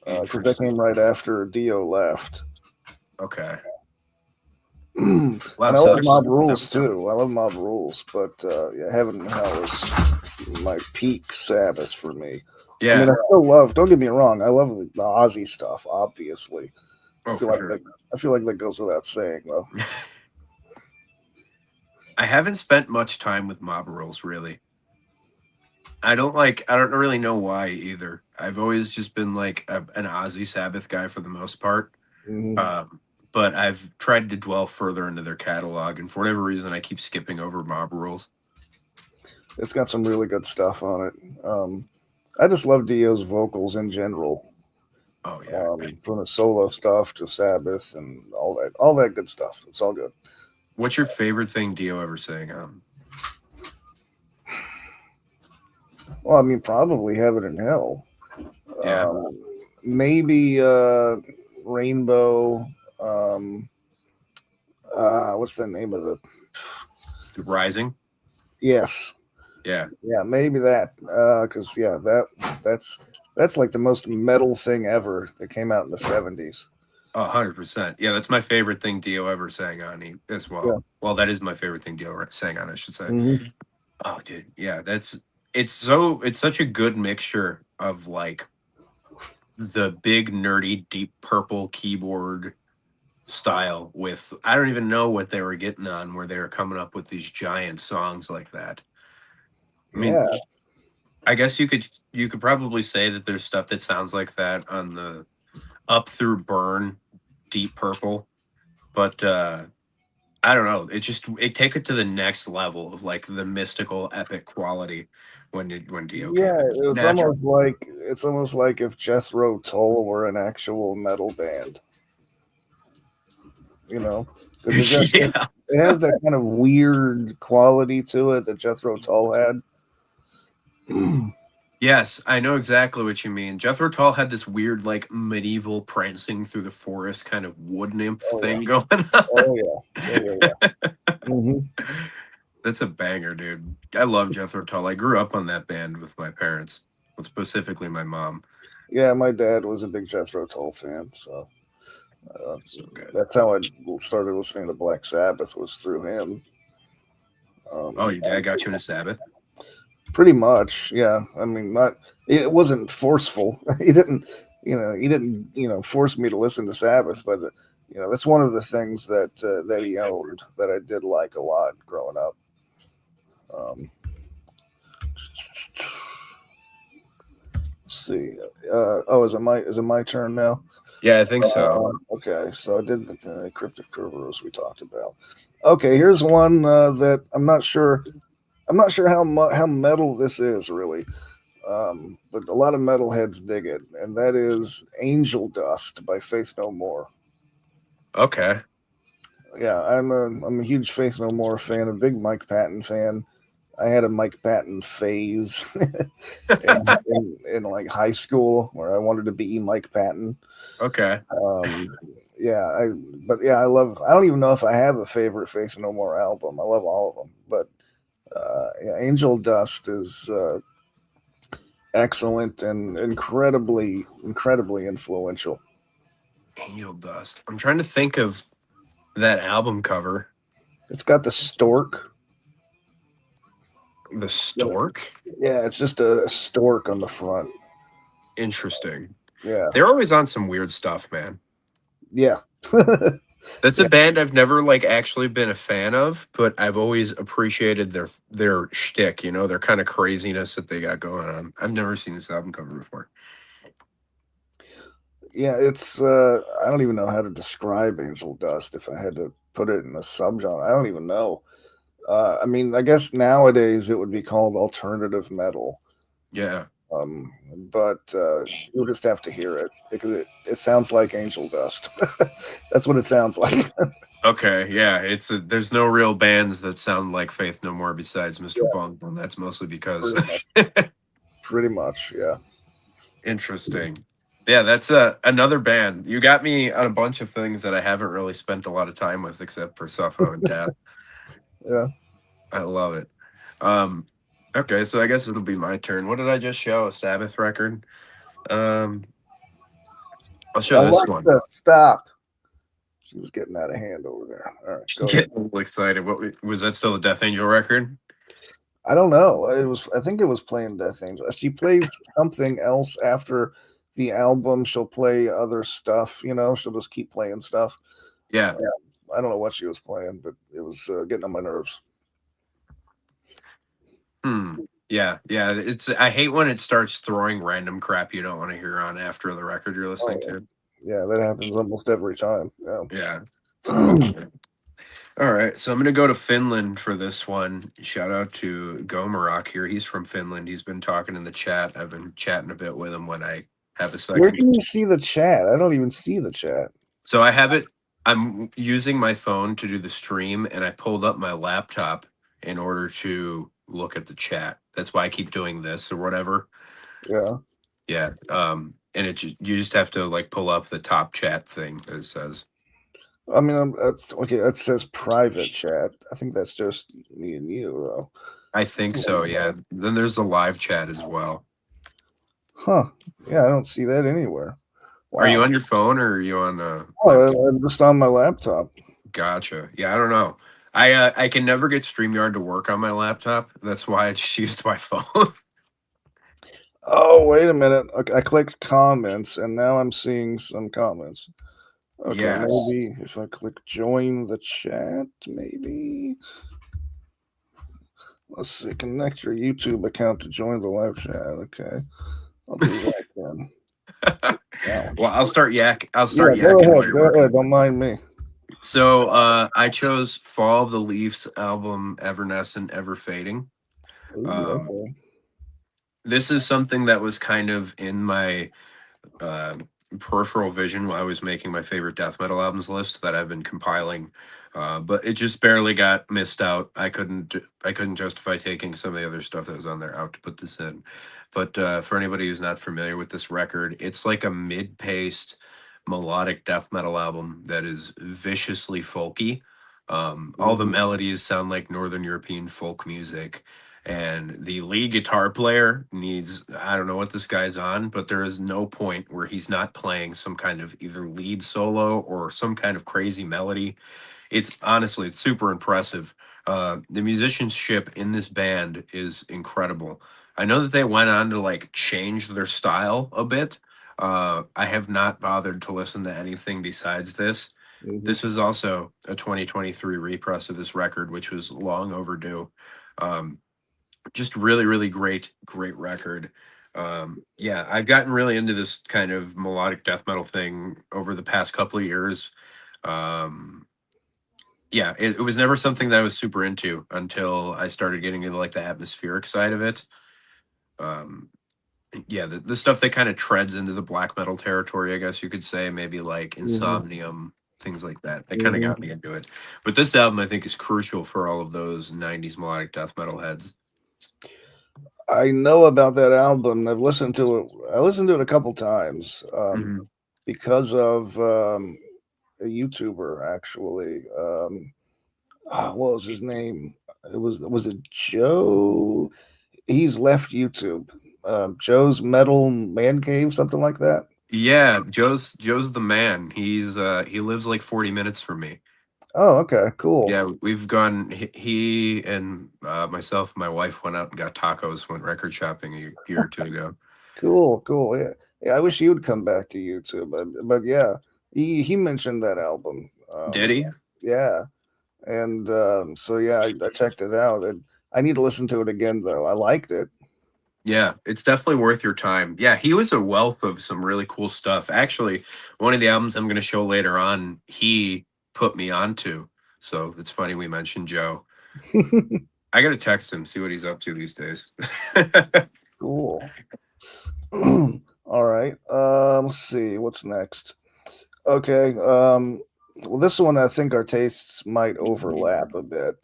that Interesting. came right after Dio left. Okay. And Wow. I So love there's Mob there Rules was some. too. I love Mob Rules, but yeah, Heaven and Hell is my peak Sabbath for me. I mean, Yeah. I still love. Don't get me wrong. I love the Ozzy stuff. Obviously, I Oh, feel for like sure. that. I feel like that goes without saying, though. I haven't spent much time with mob rules really. I don't really know why either. I've always just been like an Ozzy Sabbath guy for the most part. Mhm. Um, but I've tried to dwell further into their catalog, and for whatever reason, I keep skipping over mob rules. It's got some really good stuff on it. I just love Dio's vocals in general, Oh yeah. from the solo stuff to Sabbath and all that good stuff. It's all good. What's your favorite thing Dio ever sang on? Well, I mean, probably Heaven and Hell. Yeah. Maybe Rainbow. Um, what's the name of the? Rising. Yes, Yeah. yeah, maybe that. Because yeah, that's like the most metal thing ever that came out in the '70s. 100%. Yeah, that's my favorite thing Dio ever sang on as Yeah. well. Well, that is my favorite thing Dio sang on, I should say. Hmm. Oh, dude. Yeah, it's such a good mixture of like the big nerdy deep purple keyboard style with I don't even know what they were getting on where they were coming up with these giant songs like that. I mean, Yeah, I guess you could probably say that there's stuff that sounds like that on the Up Through Burn Deep Purple, but I don't know. It take it to the next level of like the mystical epic quality when Dio came yeah. in. Natural. It's almost like if Jethro Tull were an actual metal band. You know, because Yeah. it has that kind of weird quality to it that Jethro Tull had. Yes, I know exactly what you mean. Jethro Tull had this weird, like medieval prancing through the forest kind of wood nymph Oh thing yeah, going oh yeah. Hmm. That's a banger, dude. I love Jethro Tull. I grew up on that band with my parents, with specifically my mom. Yeah, my dad was a big Jethro Tull fan, so uh, It's so good. that's how I started listening to Black Sabbath was through him. Oh, Um, your dad got you into Sabbath? Pretty much, yeah. I mean, not it wasn't forceful. He didn't force me to listen to Sabbath, but that's one of the things that he owned that I did like a lot growing up. Um, let's see. Is it my turn now? Yeah, I think so. Okay, so I did the cryptic curvers we talked about. Okay, here's one that I'm not sure. I'm not sure how metal this is really, but a lot of metalheads dig it, and that is "Angel Dust" by Faith No More. Okay. Yeah, I'm a huge Faith No More fan, a big Mike Patton fan. I had a Mike Patton phase in like high school where I wanted to be Mike Patton. Okay. Um, yeah, I love. I don't even know if I have a favorite Faith No More album. I love all of them, but yeah, Angel Dust is excellent and incredibly influential. Angel Dust. I'm trying to think of that album cover. It's got the stork. The Stork? Yeah, it's just a stork on the front. Interesting. Yeah, They're always on some weird stuff, man. yeah, That's a yeah, band I've never like actually been a fan of, but I've always appreciated their shtick, their kind of craziness that they got going on. I've never seen this album cover before. yeah. It's I don't even know how to describe Angel Dust if I had to put it in a subgenre. I don't even know. I mean, I guess nowadays it would be called alternative metal. Yeah. But you'll just have to hear it because it sounds like Angel Dust. That's what it sounds like. Okay. Yeah. There's no real bands that sound like Faith No More besides Mr. Yeah, Bong, that's mostly because pretty much. Pretty much, yeah. interesting. Yeah, that's another band. You got me on a bunch of things that I haven't really spent a lot of time with, except for Suffo and Death. Yeah. I love it. Um, okay, so I guess it'll be my turn. What did I just show? A Sabbath record. Um, I'll show this one. Alexa, stop. She was getting out of hand over there. All right, Just go ahead. getting a little excited. Was that still a Death Angel record? I don't know. It was. I think it was playing Death Angel. She plays something else after the album. She'll play other stuff. She'll just keep playing stuff. Yeah. I don't know what she was playing, but it was getting on my nerves. Hmm. Yeah, yeah. It's I hate when it starts throwing random crap you don't want to hear on after the record you're listening Oh, to. yeah, that happens almost every time. Yeah. Yeah. It's annoying. All right, so I'm gonna go to Finland for this one. Shout out to Gomarok here. He's from Finland. He's been talking in the chat. I've been chatting a bit with him when I have a Where second. can you see the chat? I don't even see the chat. So I have it. I'm using my phone to do the stream, and I pulled up my laptop in order to look at the chat. That's why I keep doing this or whatever. Yeah. Yeah. And you just have to like pull up the top chat thing that it says. I mean, that's okay. That says private chat. I think that's just me and you, though. I think so. Yeah. Then there's the live chat as well. Huh. Yeah, I don't see that anywhere. Are you Wow. on your phone or are you on a Oh, laptop? I'm just on my laptop. Gotcha. Yeah, I don't know. I can never get StreamYard to work on my laptop. That's why I just used my phone. Oh, wait a minute. Okay, I clicked comments, and now I'm seeing some comments. Okay, Yes. maybe if I click join the chat, maybe. Let's see. Connect your YouTube account to join the live chat. Okay, I'll do that then. Wow. Well, I'll Yeah, start go yakking while ahead. you're Go working. ahead. Don't mind me. So I chose Fall of the Leafs album Evanescent Ever Fading. Ooh, Um, okay. this is something that was kind of in my uh, peripheral vision while I was making my favorite death metal albums list that I've been compiling. But it just barely got missed out. I couldn't justify taking some of the other stuff that was on there out to put this in. But for anybody who's not familiar with this record, it's like a mid-paced melodic death metal album that is viciously folky. All the Mhm. melodies sound like Northern European folk music, and the lead guitar player needs, I don't know what this guy's on, but there is no point where he's not playing some kind of either lead solo or some kind of crazy melody. It's super impressive. The musicianship in this band is incredible. I know that they went on to like change their style a bit. I have not bothered to listen to anything besides this. Mhm. This was also a 2023 repress of this record, which was long overdue. Um, just really, really great record. Yeah, I've gotten really into this kind of melodic death metal thing over the past couple of years. Um, yeah, it was never something that I was super into until I started getting into like the atmospheric side of it. Um, yeah, the stuff that kind of treads into the black metal territory, I guess you could say, maybe like Mhm. Insomnium, things like that. That kind of Mhm. got me into it. But this album, I think, is crucial for all of those '90s melodic death metal heads. I know about that album. I've listened to it. I listened to it a couple times Mhm. because of a YouTuber actually. What was his name? Was it Joe? He's left YouTube. Joe's Metal Man Cave, something like that. Yeah, Joe's the man. He lives like 40 minutes from me. Oh, okay, cool, Yeah, we've gone. He and myself and my wife went out and got tacos. Went record shopping a year or two ago. cool. Yeah, yeah. I wish he would come back to YouTube, but yeah, he mentioned that album. Did he? Yeah, and so yeah, I checked it out, and I need to listen to it again though. I liked it. Yeah, it's definitely worth your time. Yeah, he was a wealth of some really cool stuff. Actually, one of the albums I'm going to show later on, he put me onto. So it's funny we mentioned Joe. I got to text him, see what he's up to these days. Cool. All right. Let's see what's next. Okay. Well, this one I think our tastes might overlap a bit.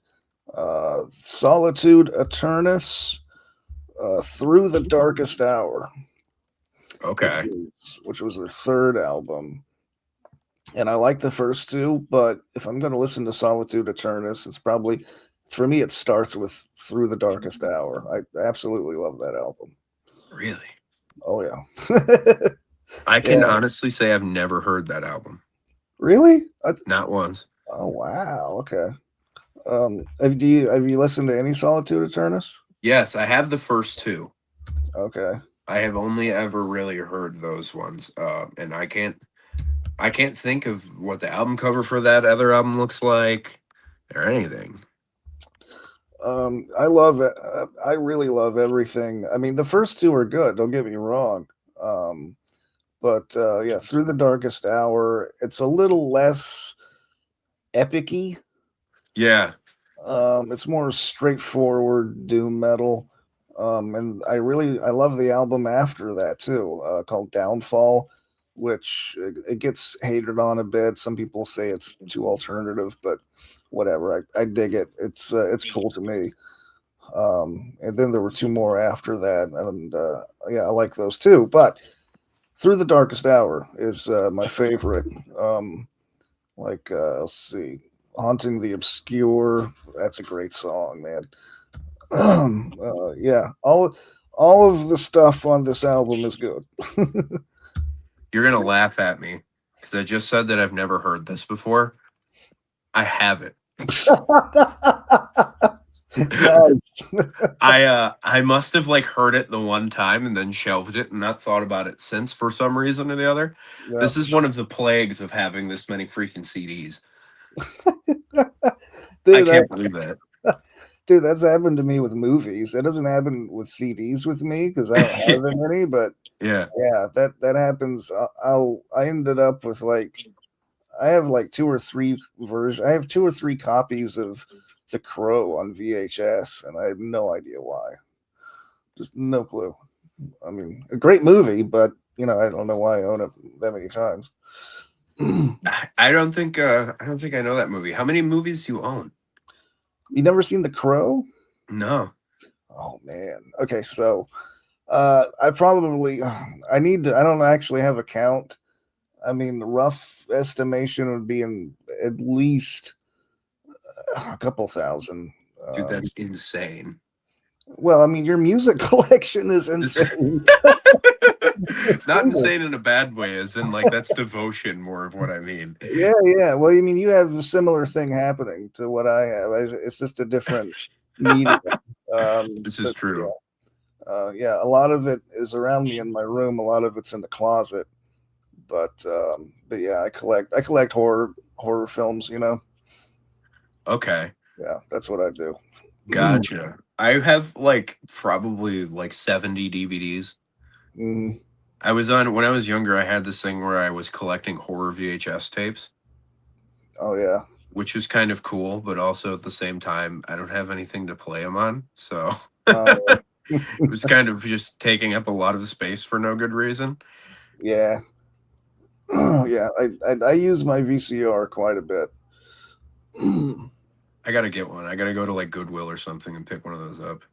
Solitude Eternus, Through the Darkest Hour. Okay. which was their third album. And I like the first two, but if I'm going to listen to Solitude Eternus, it's probably for me. It starts with Through the Darkest Hour. I absolutely love that album. Really? Oh yeah, I can yeah. honestly say I've never heard that album. Really? Not once. Oh wow. Okay. Have you listened to any Solitude Eternus? Yes, I have the first two. Okay. I have only ever really heard those ones. And I can't think of what the album cover for that other album looks like or anything. I love it. I really love everything. I mean, the first two are good. Don't get me wrong. Um, but yeah, Through the Darkest Hour, it's a little less epicy. Yeah. It's more straightforward doom metal. And I love the album after that too, called Downfall, which it gets hated on a bit. Some people say it's too alternative, but whatever. I dig it. It's cool to me. And then there were two more after that, and yeah, I like those too. But Through the Darkest Hour is my favorite. Let's see, Haunting the Obscure. That's a great song, man. Yeah, all of the stuff on this album is good. You're going to laugh at me because I just said that I've never heard this before. I haven't. Nice. I must have like heard it the one time and then shelved it and not thought about it since for some reason or the other. Yeah. This is one of the plagues of having this many freaking CDs. I Dude, can't believe that. dude, that's happened to me with movies. It doesn't happen with CDs with me because I don't have that many. But Yeah. yeah, that happens. I ended up with I have like two or three versions. I have two or three copies of The Crow on VHS, and I have no idea why. Just no clue. I mean, a great movie, but I don't know why I own it that many times. You I don't think I know that movie. How many movies do you own? never seen The Crow? No. Oh man. Okay, so I need to. I don't actually have a count. I mean, the rough estimation would be in at least a couple thousand. Dude, that's insane. Well, I mean, your music collection is insane. Not insane in a bad way, as in like that's devotion more of what I mean. Yeah, yeah. Well, I mean, you have a similar thing happening to what I have. It's just a different medium. This is true. Yeah, a lot of it is around me in my room. A lot of it's in the closet. But yeah, I collect horror films. Okay. Yeah, that's what I do. Gotcha. I have like probably like 70 DVDs. Mhm. When I was younger, I had this thing where I was collecting horror VHS tapes, Oh yeah. which was kind of cool, but also at the same time, I don't have anything to play them on. So Uh, it was kind of just taking up a lot of space for no good reason. yeah. Yeah. I use my VCR quite a bit. I gotta get one. I gotta go to like Goodwill or something and pick one of those up.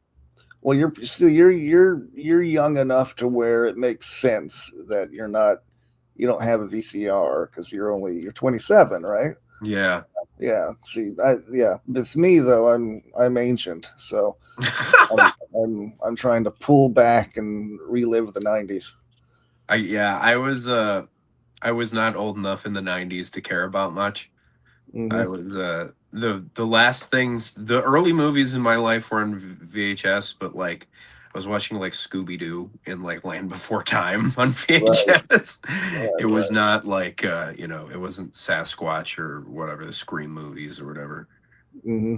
Well, you're young enough to where it makes sense that you don't have a VCR because you're 27, right? Yeah. Yeah. See, yeah. With me though, I'm ancient, so I'm trying to pull back and relive the 90s. I was not old enough in the 90s to care about much. I Hmm. was the last things, the early movies in my life were on VHS, but like I was watching like Scooby Doo and like Land Before Time on Right. VHS. It Right. was not like it wasn't Sasquatch or whatever, the Scream movies or whatever. Hmm.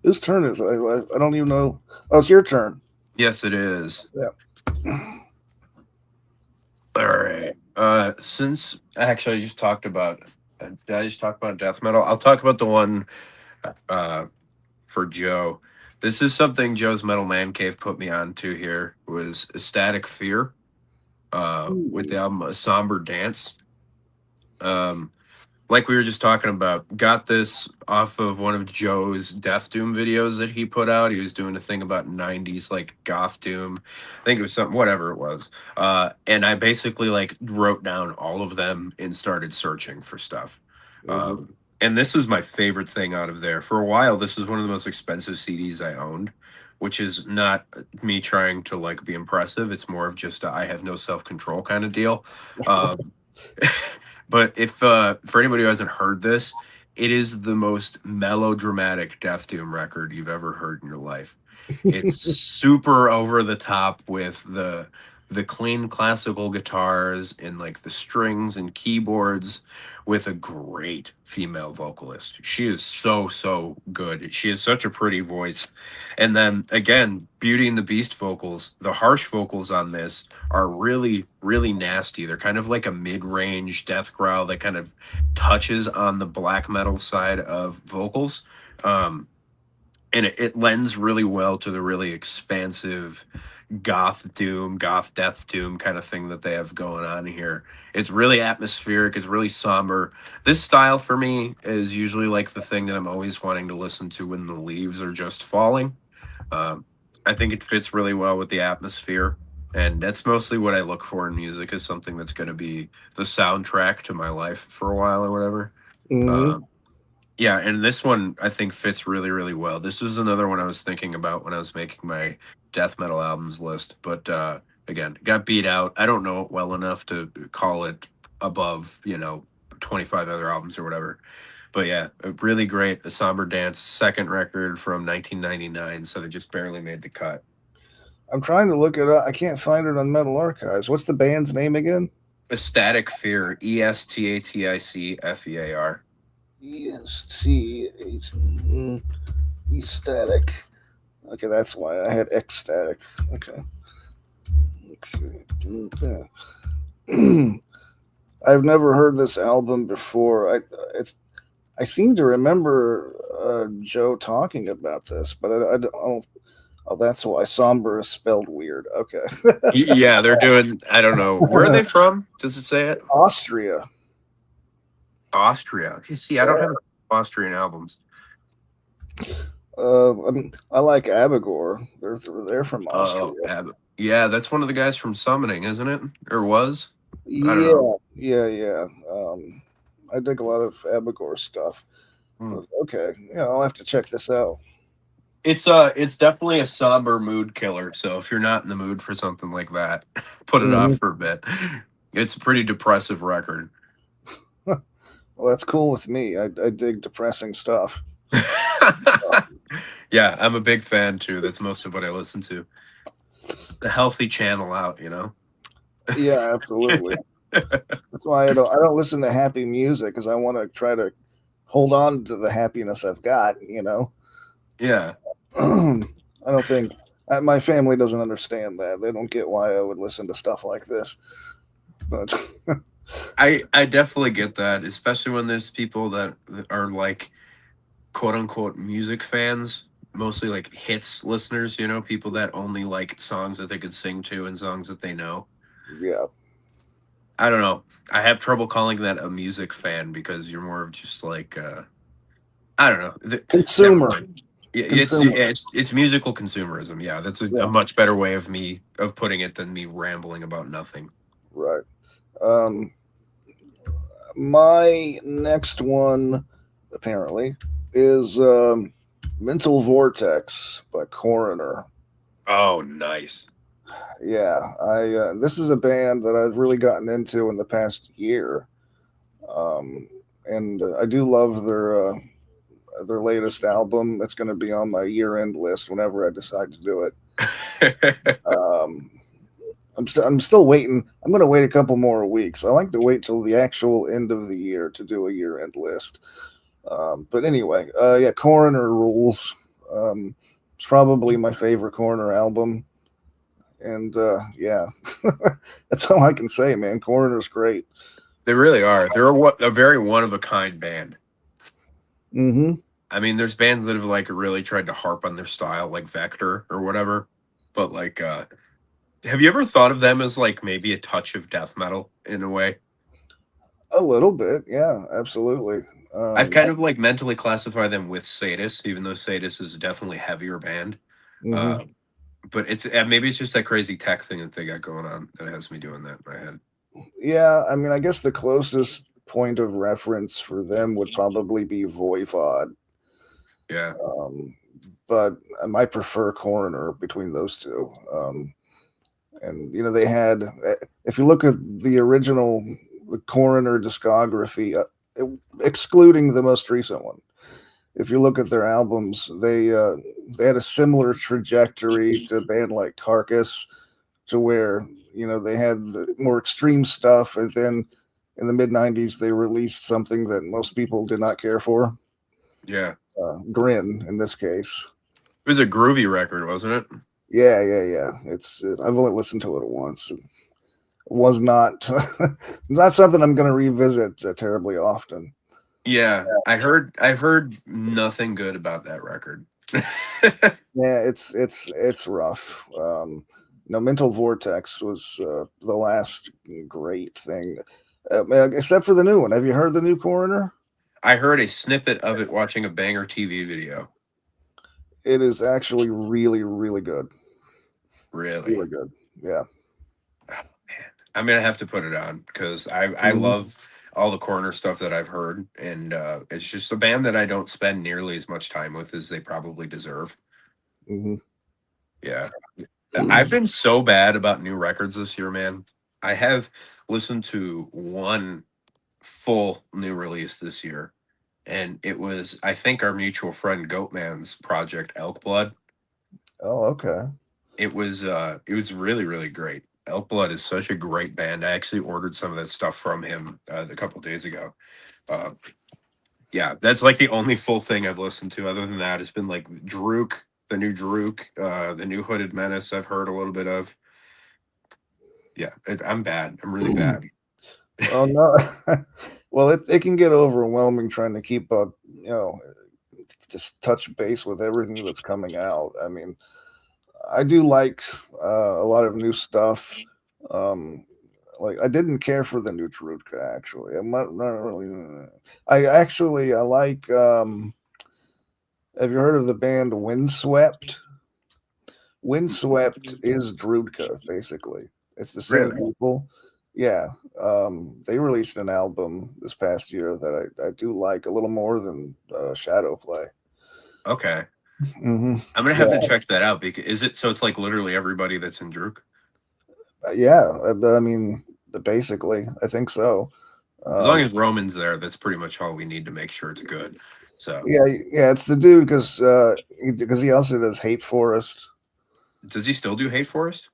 Whose turn is it? I don't even know. Oh, it's your turn. Yes, it is. Yeah. All right. Since actually I just talked about did I just talk about death metal? I'll talk about the one uh for Joe. This is something Joe's Metal Man Cave put me on to here was Ecstatic Fear with the album A Somber Dance. Um like we were just talking about, got this off of one of Joe's Death Doom videos that he put out. He was doing a thing about 90s like goth doom. I think it was something, whatever it was. And I basically like wrote down all of them and started searching for stuff. Hmm. And this is my favorite thing out of there. For a while, this is one of the most expensive CDs I owned, which is not me trying to like be impressive. It's more of just I have no self control kind of deal. Um, but if for anybody who hasn't heard this, it is the most melodramatic Death Doom record you've ever heard in your life. It's super over the top with the clean classical guitars and like the strings and keyboards with a great female vocalist. She is so good. She has such a pretty voice. And then again, Beauty and the Beast vocals, the harsh vocals on this are really nasty. They're kind of like a mid-range death growl that kind of touches on the black metal side of vocals. Um, and it lends really well to the really expansive goth doom, goth death doom kind of thing that they have going on here. It's really atmospheric, it's really somber. This style for me is usually like the thing that I'm always wanting to listen to when the leaves are just falling. Um, I think it fits really well with the atmosphere. And that's mostly what I look for in music is something that's going to be the soundtrack to my life for a while or whatever. Hmm. Um, yeah, and this one I think fits really well. This is another one I was thinking about when I was making my death metal albums list, but again, got beat out. I don't know it well enough to call it above, 25 other albums or whatever. But yeah, a really great, a Somber Dance second record from 1999, so they just barely made the cut. I'm trying to look it up. I can't find it on Metal Archives. What's the band's name again? Ecstatic Fear, ESTATICFEAR. EST Ecstatic. Okay, that's why I had ecstatic. Okay. Okay. I've never heard this album before. I seem to remember Joe talking about this, but I don't. Oh, that's why somber is spelled weird. Okay. Yeah, they're doing, I don't know. Where are they from? Does it say it? Austria. Austria. You see, I don't have Austrian albums. I like Abigor. They're from Austria. Yeah, that's one of the guys from Summoning, isn't it? Or was? I don't Yeah, know. yeah. I dig a lot of Abigor stuff. Hmm. Okay, yeah, I'll have to check this out. It's definitely a somber mood killer. So if you're not in the mood for something like that, put it off Mhm. for a bit. It's a pretty depressive record. Well, that's cool with me. I dig depressing stuff. Yeah, I'm a big fan too. That's most of what I listen to. It's the healthy channel out. Yeah, absolutely. That's why I don't listen to happy music because I want to try to hold on to the happiness I've got. Yeah. I don't think my family doesn't understand that. They don't get why I would listen to stuff like this. But I definitely get that, especially when there's people that are like quote unquote music fans, mostly like hits listeners, people that only like songs that they could sing to and songs that they know. yeah, I don't know. I have trouble calling that a music fan because you're more of just like I don't know. Never consumer. mind. Yeah, Consumer. it's musical consumerism. Yeah, that's a Yeah, much better way of putting it than me rambling about nothing. right. Um, my next one apparently is Mental Vortex by Coroner. Oh, nice. Yeah, I this is a band that I've really gotten into in the past year, and I do love their latest album. It's going to be on my year-end list whenever I decide to do it. I'm still waiting. I'm going to wait a couple more weeks. I like to wait till the actual end of the year to do a year-end list. But anyway, yeah, Coroner rules. It's probably my favorite Coroner album. And yeah, that's all I can say, man. Coroner's great. They really are. They're a very one of a kind band. Mm-hmm. I mean, there's bands that have like really tried to harp on their style, like Vector or whatever. But like, have you ever thought of them as like maybe a touch of death metal in a way? A little bit, yeah, absolutely. I've kind of like mentally classified them with Sadis, even though Sadis is definitely heavier band. hmm Uh, but it's maybe it's just that crazy tech thing that they got going on that has me doing that in my head. Yeah, I mean, I guess the closest point of reference for them would probably be Voivod. Yeah, Um, but I might prefer Coroner between those two. And you know, they had, if you look at the original the Coroner discography, excluding the most recent one, if you look at their albums, they had a similar trajectory to a band like Carcass, to where you know they had the more extreme stuff, and then in the mid '90s they released something that most people did not care for, yeah. Grin in this case. It was a groovy record, wasn't it? Yeah, yeah, yeah. It's I've only listened to it once. It was not not something I'm going to revisit terribly often. Yeah, I heard nothing good about that record. Yeah, it's rough. No, Mental Vortex was the last great thing, except for the new one. Have you heard the new Coroner? I heard a snippet of it watching a banger TV video. It is actually really, really good. Really. Really good. Yeah. Oh, man. I'm gonna have to put it on because I hmm love all the corner stuff that I've heard, and it's just a band that I don't spend nearly as much time with as they probably deserve. hmm Yeah, I've been so bad about new records this year, man. I have listened to one full new release this year, and it was I think our mutual friend Goatman's project Elk Blood. Oh, okay. It was really really great. Elk Blood is such a great band. I actually ordered some of that stuff from him a couple days ago. Uh, yeah, that's like the only full thing I've listened to. Other than that, it's been like Drook, the new Hooded Menace. I've heard a little bit of. Yeah, I'm bad. I'm really bad. Well, no. Well, it can get overwhelming trying to keep up, you know, just touch base with everything that's coming out. I mean, I do like a lot of new stuff. Um, like I didn't care for the new Trutka actually. I'm not really. I like. Have you heard of the band Windswept? Windswept is Drudka basically. It's the same Really? people. Yeah, they released an album this past year that I do like a little more than Shadow Play. Okay. hmm I'm gonna have to Yeah, check that out because is it so? It's like literally everybody that's in Drook. yeah. I mean, basically, I think so. As long Um, as Roman's there, that's pretty much all we need to make sure it's good. So, yeah, yeah. It's the dude because he also does Hate Forest. does he still do Hate Forest?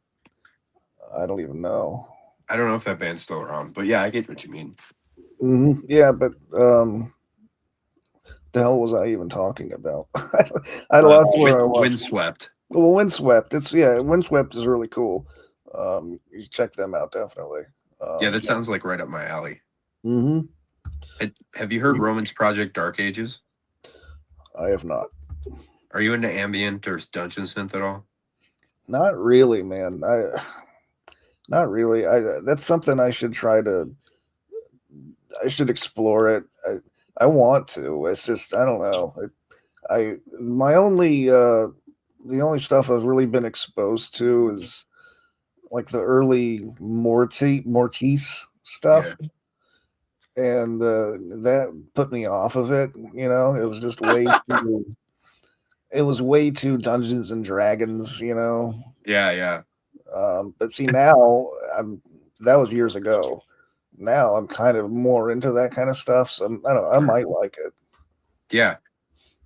I don't even know. I don't know if that band's still around, but yeah, I get what you mean. Yeah, but the hell was I even talking about? I lost where I was. Windswept. Well, Windswept. Windswept is really cool. You should check them out definitely. Yeah, Um, that sounds like right up my alley. hmm Have you heard Roman's project Dark Ages? I have not. Are you into ambient or dungeon synth at all? Not really, man. Not really. That's something I should try to. I should explore it. I want to. It's just I don't know. I my only the only stuff I've really been exposed to is like the early Mortise Yeah. stuff, and that put me off of it. You know, it was just way too. It was way too Dungeons and Dragons. You know, Yeah, yeah. but see now I'm that was years ago. Now I'm kind of more into that kind of stuff, so I don't. I Sure. might like it. Yeah.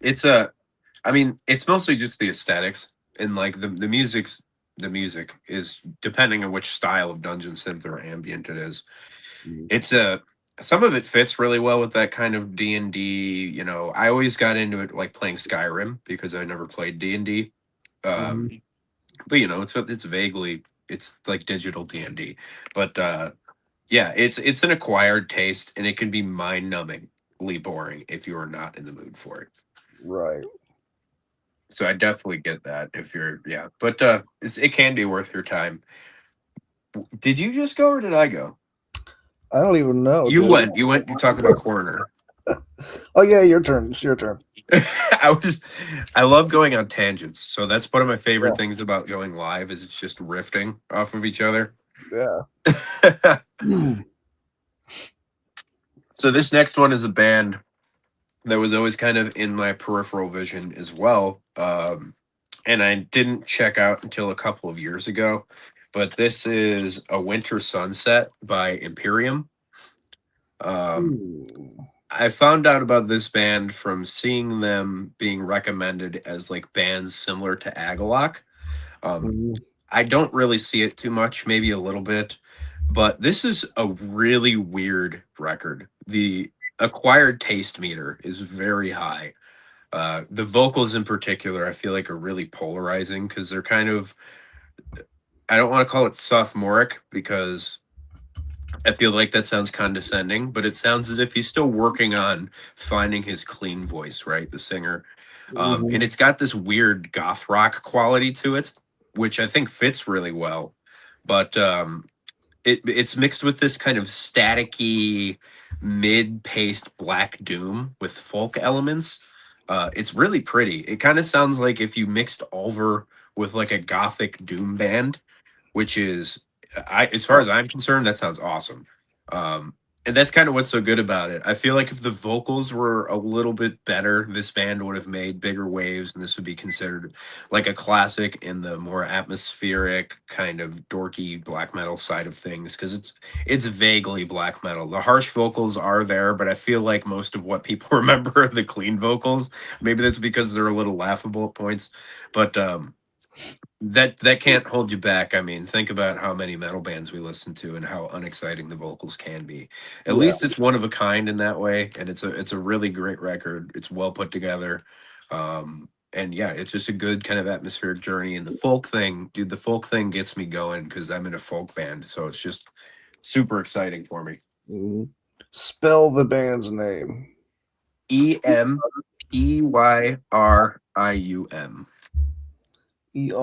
It's I mean, it's mostly just the aesthetics and like the music is depending on which style of dungeon synth or ambient it is. Mhm. It's a some of it fits really well with that kind of D&D, you know. I always got into it like playing Skyrim because I never played D&D. Mhm. Um but you know, it's vaguely it's like digital D&D. But yeah, it's an acquired taste and it can be mind-numbingly boring if you are not in the mood for it. Right. So I definitely get that if you're yeah, but it can be worth your time. Did you just go or did I go? I don't even know. You Dude. went. You talked about Coroner. Oh yeah, your turn. It's your turn. I love going on tangents. So that's one of my favorite Yeah. things about going live is it's just riffing off of each other. Yeah. So this next one is a band that was always kind of in my peripheral vision as well. And I didn't check out until a couple of years ago. But this is A Winter Sunset by Imperium. I found out about this band from seeing them being recommended as like bands similar to Agalloch. Mhm. I don't really see it too much, maybe a little bit, but this is a really weird record. The acquired taste meter is very high. The vocals in particular, I feel like are really polarizing because they're kind of, I don't want to call it sophomoric because I feel like that sounds condescending, but it sounds as if he's still working on finding his clean voice, right? The singer. And Mhm. it's got this weird goth rock quality to it, which I think fits really well. But it's mixed with this kind of staticky, mid-paced black doom with folk elements. It's really pretty. It kind of sounds like if you mixed Ulver with like a gothic doom band, which is as far as I'm concerned, that sounds awesome. Um, and that's kind of what's so good about it. I feel like if the vocals were a little bit better, this band would have made bigger waves, and this would be considered like a classic in the more atmospheric, kind of dorky black metal side of things. Because it's vaguely black metal. The harsh vocals are there, but I feel like most of what people remember are the clean vocals. Maybe that's because they're a little laughable at points, but that can't hold you back. I mean, think about how many metal bands we listen to and how unexciting the vocals can be. At Yeah. least it's one of a kind in that way, and it's a really great record. It's well put together. And yeah, it's just a good kind of atmospheric journey. And the folk thing, dude, the folk thing gets me going because I'm in a folk band, so it's just super exciting for me. Mhm. Spell the band's name. Empyrium. Eryum. Yeah,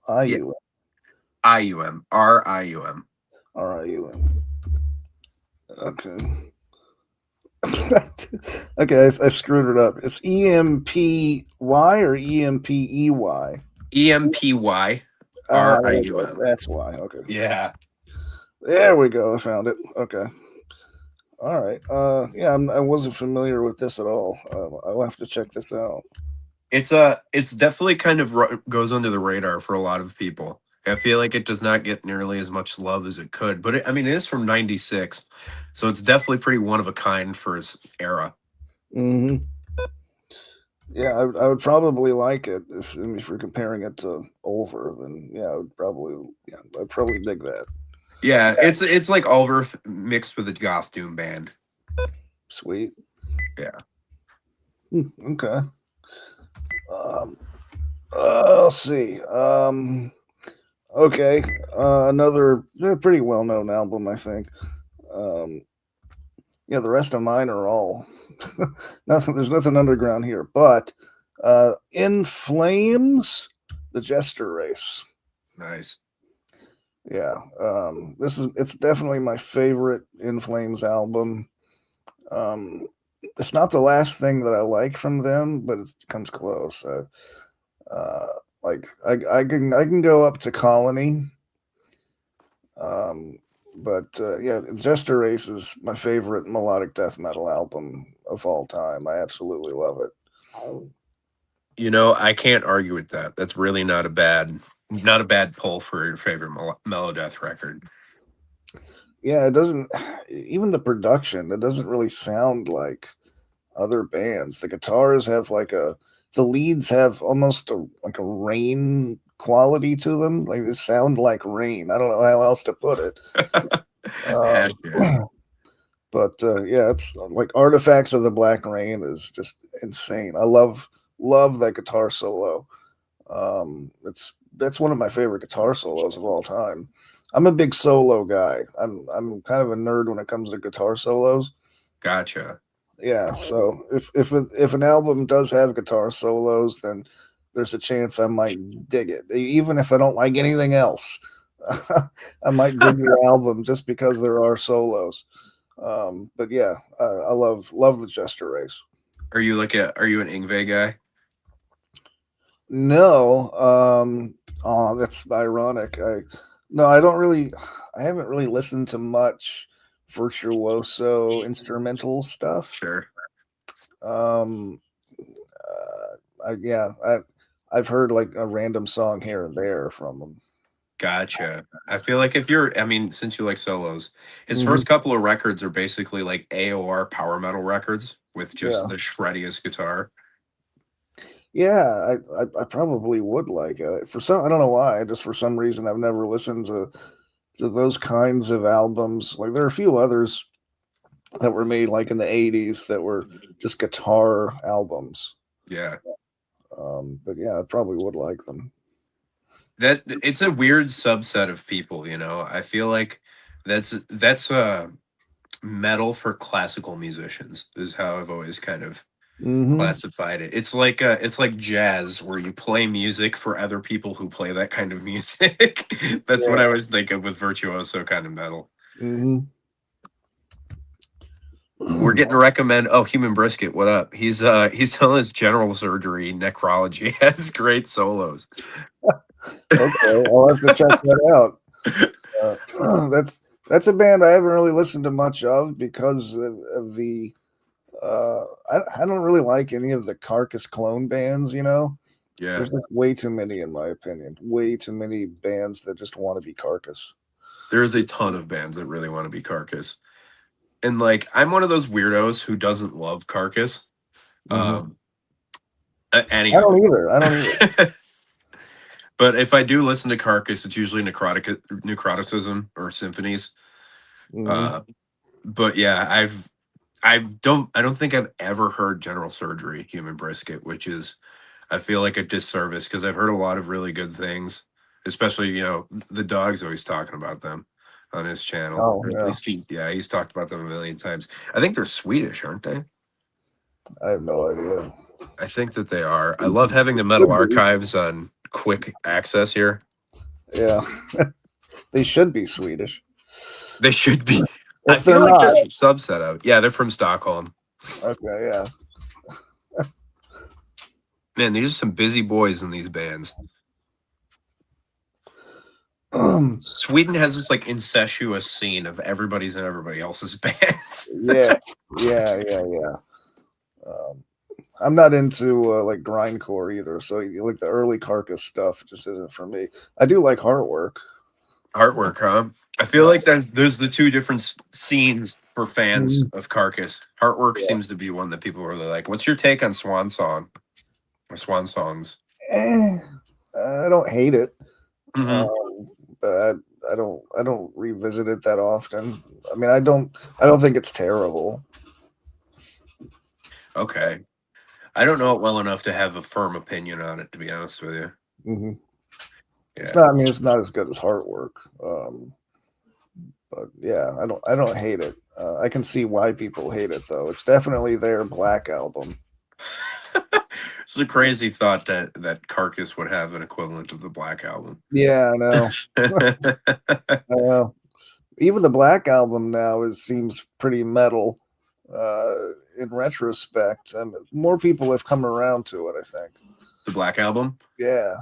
Ium. IUM. RIUM. Rium. Okay. Okay, I screwed it up. It's EMPY or EMPEY? EMPY. Ah, RIUM. that's why. Okay. Yeah. There we go. I found it. Okay. All right. Yeah, I wasn't familiar with this at all. I'll have to check this out. It's definitely kind of goes under the radar for a lot of people. I feel like it does not get nearly as much love as it could, but I mean, it is from '96, so it's definitely pretty one of a kind for its era. Hmm. Yeah, I would probably like it if you're comparing it to Over. Then yeah, I'd probably dig that. Yeah, it's like Ulver mixed with a goth doom band. Sweet. Yeah. Okay. Um, let's see. Okay. Another pretty well known album, I think. Yeah, the rest of mine are all nothing. There's nothing underground here, but In Flames, the Jester Race. Nice. Yeah, it's definitely my favorite In Flames album. It's not the last thing that I like from them, but it comes close. Like I can go up to Colony, but yeah, Jester Race is my favorite melodic death metal album of all time. I absolutely love it. You know, I can't argue with that. That's really not a bad pull for your favorite Melodeath record. Yeah, it doesn't even the production. It doesn't really sound like other bands. The guitars have the leads have almost like a rain quality to them. Like they sound like rain. I don't know how else to put it. Heck yeah. But yeah, it's like Artifacts of the Black Rain is just insane. I love that guitar solo. That's one of my favorite guitar solos of all time. I'm a big solo guy. I'm kind of a nerd when it comes to guitar solos. Gotcha. Yeah, so if an album does have guitar solos, then there's a chance I might dig it, even if I don't like anything else. I might dig your album just because there are solos. But yeah, I love the Jester Race. Are you an Ingve guy? No, oh, that's ironic. No, I don't really. I haven't really listened to much virtuoso instrumental stuff. Sure. Um, yeah, I've heard like a random song here and there from them. Gotcha. I feel like I mean, since you like solos, his Mhm. first couple of records are basically like AOR power metal records with just Yeah, the shreddiest guitar. yeah, I probably would like it for some. I don't know why. Just for some reason, I've never listened to those kinds of albums. Like there are a few others that were made like in the '80s that were just guitar albums. Yeah. But yeah, I probably would like them. That it's a weird subset of people, you know. I feel like that's metal for classical musicians is how I've always kind of Hmm. classified it. It's like jazz where you play music for other people who play that kind of music. That's what I Yeah. always think of with virtuoso kind of metal. Hmm. We're getting to recommend Human Brisket, what up? He's telling us general surgery necrology has great solos. Okay, I'll have to check that out. That's a band I haven't really listened to much of because of the. I don't really like any of the Carcass clone bands. You know, Yeah. there's like way too many, in my opinion. Way too many bands that just want to be Carcass. There is a ton of bands that really want to be Carcass. And like I'm one of those weirdos who doesn't love Carcass. Hmm. Um any I of don't either. I don't either. them. But if I do listen to Carcass, it's usually necroticism or symphonies. Hmm. Uh but yeah, I don't think I've ever heard General Surgery, Human Brisket, which is I feel like a disservice because I've heard a lot of really good things, especially, you know, the dog's always talking about them on his channel. Oh Or at yeah, least he's talked about them a million times. I think they're Swedish, aren't they? I have no idea. I think that they are. I love having the metal Could be. archives on quick access here. Yeah, they should be Swedish. They should be. I If they're feel like not, there's a subset of. Yeah, they're from Stockholm. okay, yeah. Man, these are some busy boys in these bands. Sweden has this like incestuous scene of everybody's in everybody else's bands. Yeah, yeah. Um, I'm not into like grindcore either, so like the early Carcass stuff just isn't for me. I do like Heartwork. Artwork, huh? I feel Yeah, like there's the two different scenes for fans Mhm. of Carcass. Artwork Yeah. seems to be one that people really like. What's your take on Swan Song or Swan Songs? Eh, I don't hate it, Hmm. but I don't revisit it that often. I mean, I don't think it's terrible. Okay, I don't know it well enough to have a firm opinion on it, to be honest with you. Hmm. It's Yeah. not. I mean, it's not as good as Heartwork. But yeah, I don't hate it. I can see why people hate it though. It's definitely their Black album. It's a crazy thought that Carcass would have an equivalent of the Black Album. Yeah, I know. I know. Even the Black album now seems pretty metal. In retrospect, more people have come around to it. I think. The Black Album? Yeah.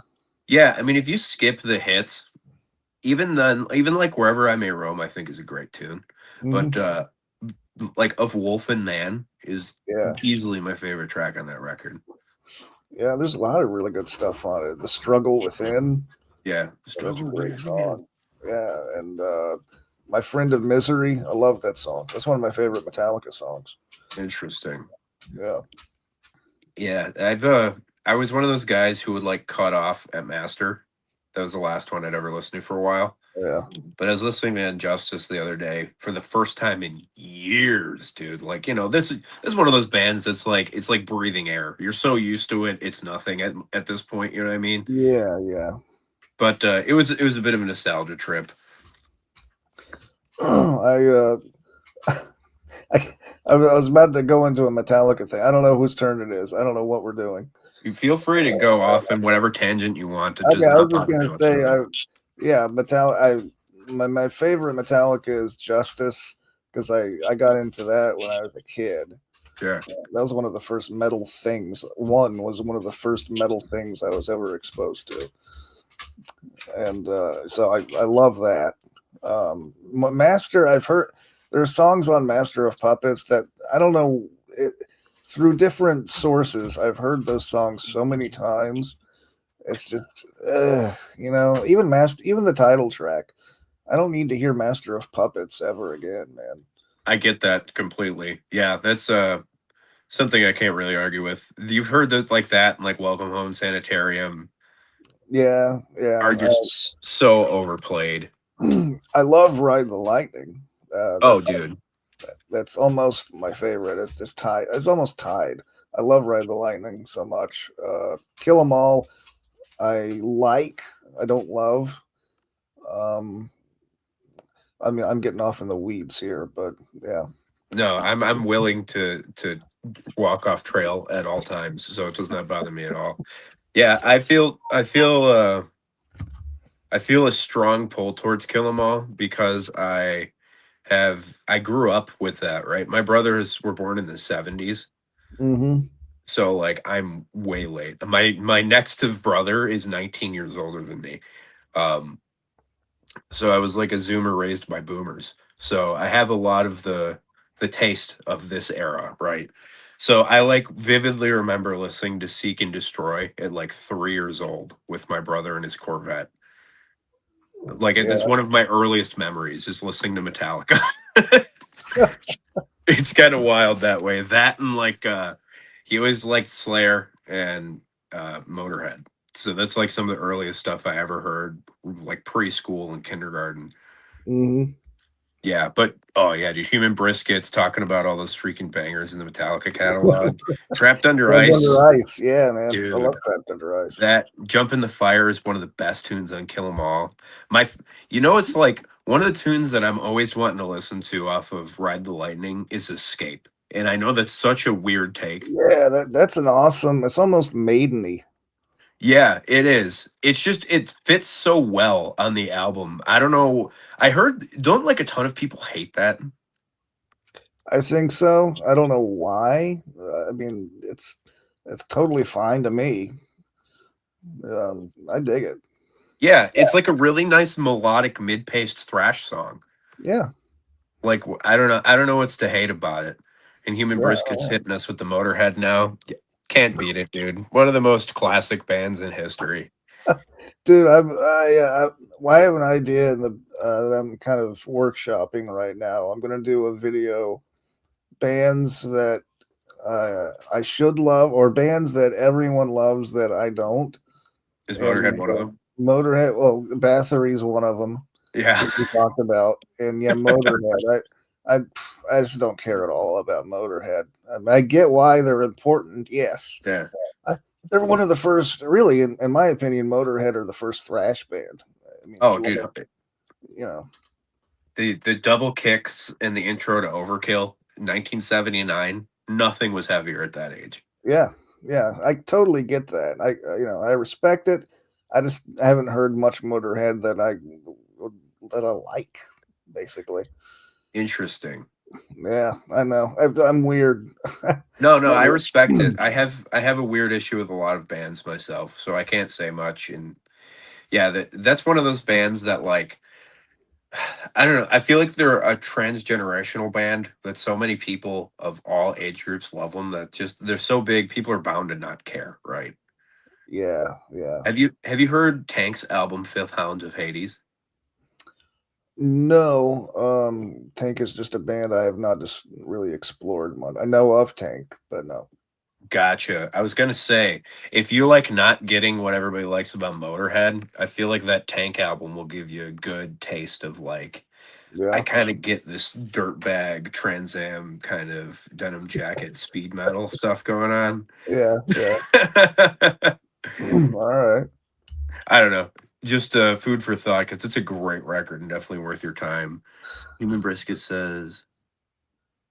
Yeah, I mean, if you skip the hits, even then, even like Wherever I May Roam, I think is a great tune. Hmm. But like Of Wolf and Man is Yeah. easily my favorite track on that record. Yeah. There's a lot of really good stuff on it. The Struggle Within. Yeah. That's a Struggle great Within. song. Yeah, and My Friend of Misery. I love that song. That's one of my favorite Metallica songs. Interesting. Yeah. Yeah, I was one of those guys who would like cut off at Master. That was the last one I'd ever listened to for a while. Yeah. But I was listening to Injustice the other day for the first time in years, dude. Like, you know, this is one of those bands that's like it's like breathing air. You're so used to it, it's nothing at this point, you know what I mean? Yeah. Yeah. But it was a bit of a nostalgia trip. I I, I was about to go into a Metallica thing. I don't know whose turn it is. I don't know what we're doing. You feel free to go off in whatever tangent you want. It Okay, does I was not just bother me gonna say whatsoever. Yeah, my favorite Metallica is Justice because I got into that when I was a kid. Yeah, That was one of the first metal things. One was one of the first metal things I was ever exposed to, and so I love that. Master, I've heard there's songs on Master of Puppets that I don't know. Through different sources, I've heard those songs so many times. It's just, even the title track. I don't need to hear Master of Puppets ever again, man. I get that completely. Yeah, that's something I can't really argue with. You've heard that like that and like Welcome Home Sanitarium Yeah, yeah. are just so overplayed. I love Ride the Lightning. Oh, dude. That's almost my favorite. It's tied. It's almost tied. I love Ride the Lightning so much. Kill 'Em All. I like. I don't love. Um, I mean, I'm getting off in the weeds here, but yeah. No, I'm willing to walk off trail at all times, so it does not bother me at all. Yeah, I feel a strong pull towards Kill 'Em All because I grew up with that, right? My brothers were born in the 70s. Mm-hmm. So like I'm way late. My next of brother is 19 years older than me. Um so I was like a zoomer raised by boomers. So I have a lot of the taste of this era, right? So I like vividly remember listening to Seek and Destroy at like 3 years old with my brother and his Corvette. Like it's Yeah. one of my earliest memories is listening to Metallica. It's kind of wild that way. That and like he always liked Slayer and Motorhead. So that's like some of the earliest stuff I ever heard, like preschool and kindergarten. Mm-hmm. Yeah, but oh yeah, dude, Human Briskets talking about all those freaking bangers in the Metallica catalog. Trapped Under Trapped Ice, Under Ice. Yeah, man. I love dude. Trapped Under Ice. That Jump in the Fire is one of the best tunes on Kill 'Em All. It's like one of the tunes that I'm always wanting to listen to off of Ride the Lightning is Escape. And I know that's such a weird take. Yeah, that's an awesome. It's almost maideny. Yeah, it is. It's just it fits so well on the album. I don't know. I heard don't like a ton of people hate that. I think so. I don't know why. I mean, it's totally fine to me. I dig it. Yeah, it's like a really nice melodic mid-paced thrash song. Yeah, Like I don't know what's to hate about it. And Human yeah, Brisket's hitting us with the Motorhead now. Can't beat it, dude. One of the most classic bands in history. dude. I have an idea that I'm kind of workshopping right now. I'm gonna do a video bands that I should love or bands that everyone loves that I don't. Is Motorhead And one of them? Motorhead, well, Bathory's one of them Yeah. we talked about, and yeah, Motorhead. I I just don't care at all about Motorhead. I get why they're important. Yes, Yeah. I, they're one of the first, really, in my opinion. Motorhead are the first thrash band. I mean, if Oh, you dude. want, you know, The double kicks in the intro to Overkill, 1979. Nothing was heavier at that age. yeah, yeah, I totally get that. I respect it. I haven't heard much Motorhead that I like, basically. Interesting. Yeah, I know. I'm weird. No, no, I respect it. I have a weird issue with a lot of bands myself, so I can't say much. And yeah, that's one of those bands that like I don't know. I feel like they're a transgenerational band that so many people of all age groups love them that just they're so big, people are bound to not care, right? Yeah, yeah. Have you heard Tank's album Fifth Hounds of Hades? No, Tank is just a band I have not just really explored much. I know of Tank, but no. Gotcha. I was gonna say, if you like not getting what everybody likes about Motorhead, I feel like that Tank album will give you a good taste of like I Yeah, kind of get this dirtbag Trans Am kind of denim jacket speed metal stuff going on. yeah, yeah. All right. I don't know. Just food for thought because it's a great record and definitely worth your time. Human Brisket says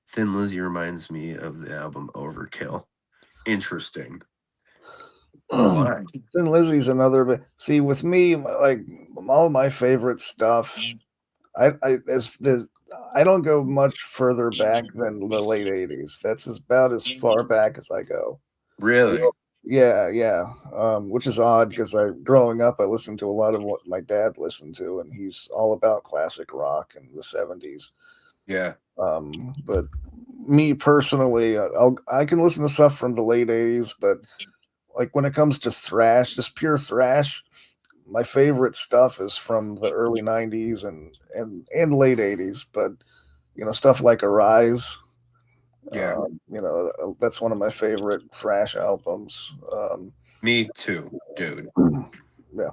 Thin Lizzy reminds me of the album Overkill. Interesting. Why? Thin Lizzy's another. But see, with me, like all of my favorite stuff, I don't go much further back than the late '80s. That's about as far back as I go. Really? Yeah, yeah. Which is odd because growing up, I listened to a lot of what my dad listened to, and he's all about classic rock in the '70s. Yeah. But me personally, I can listen to stuff from the late '80s, but like when it comes to thrash, just pure thrash, my favorite stuff is from the early '90s and late '80s. But stuff like Arise, Yeah. that's one of my favorite thrash albums. Me too, dude. Yeah.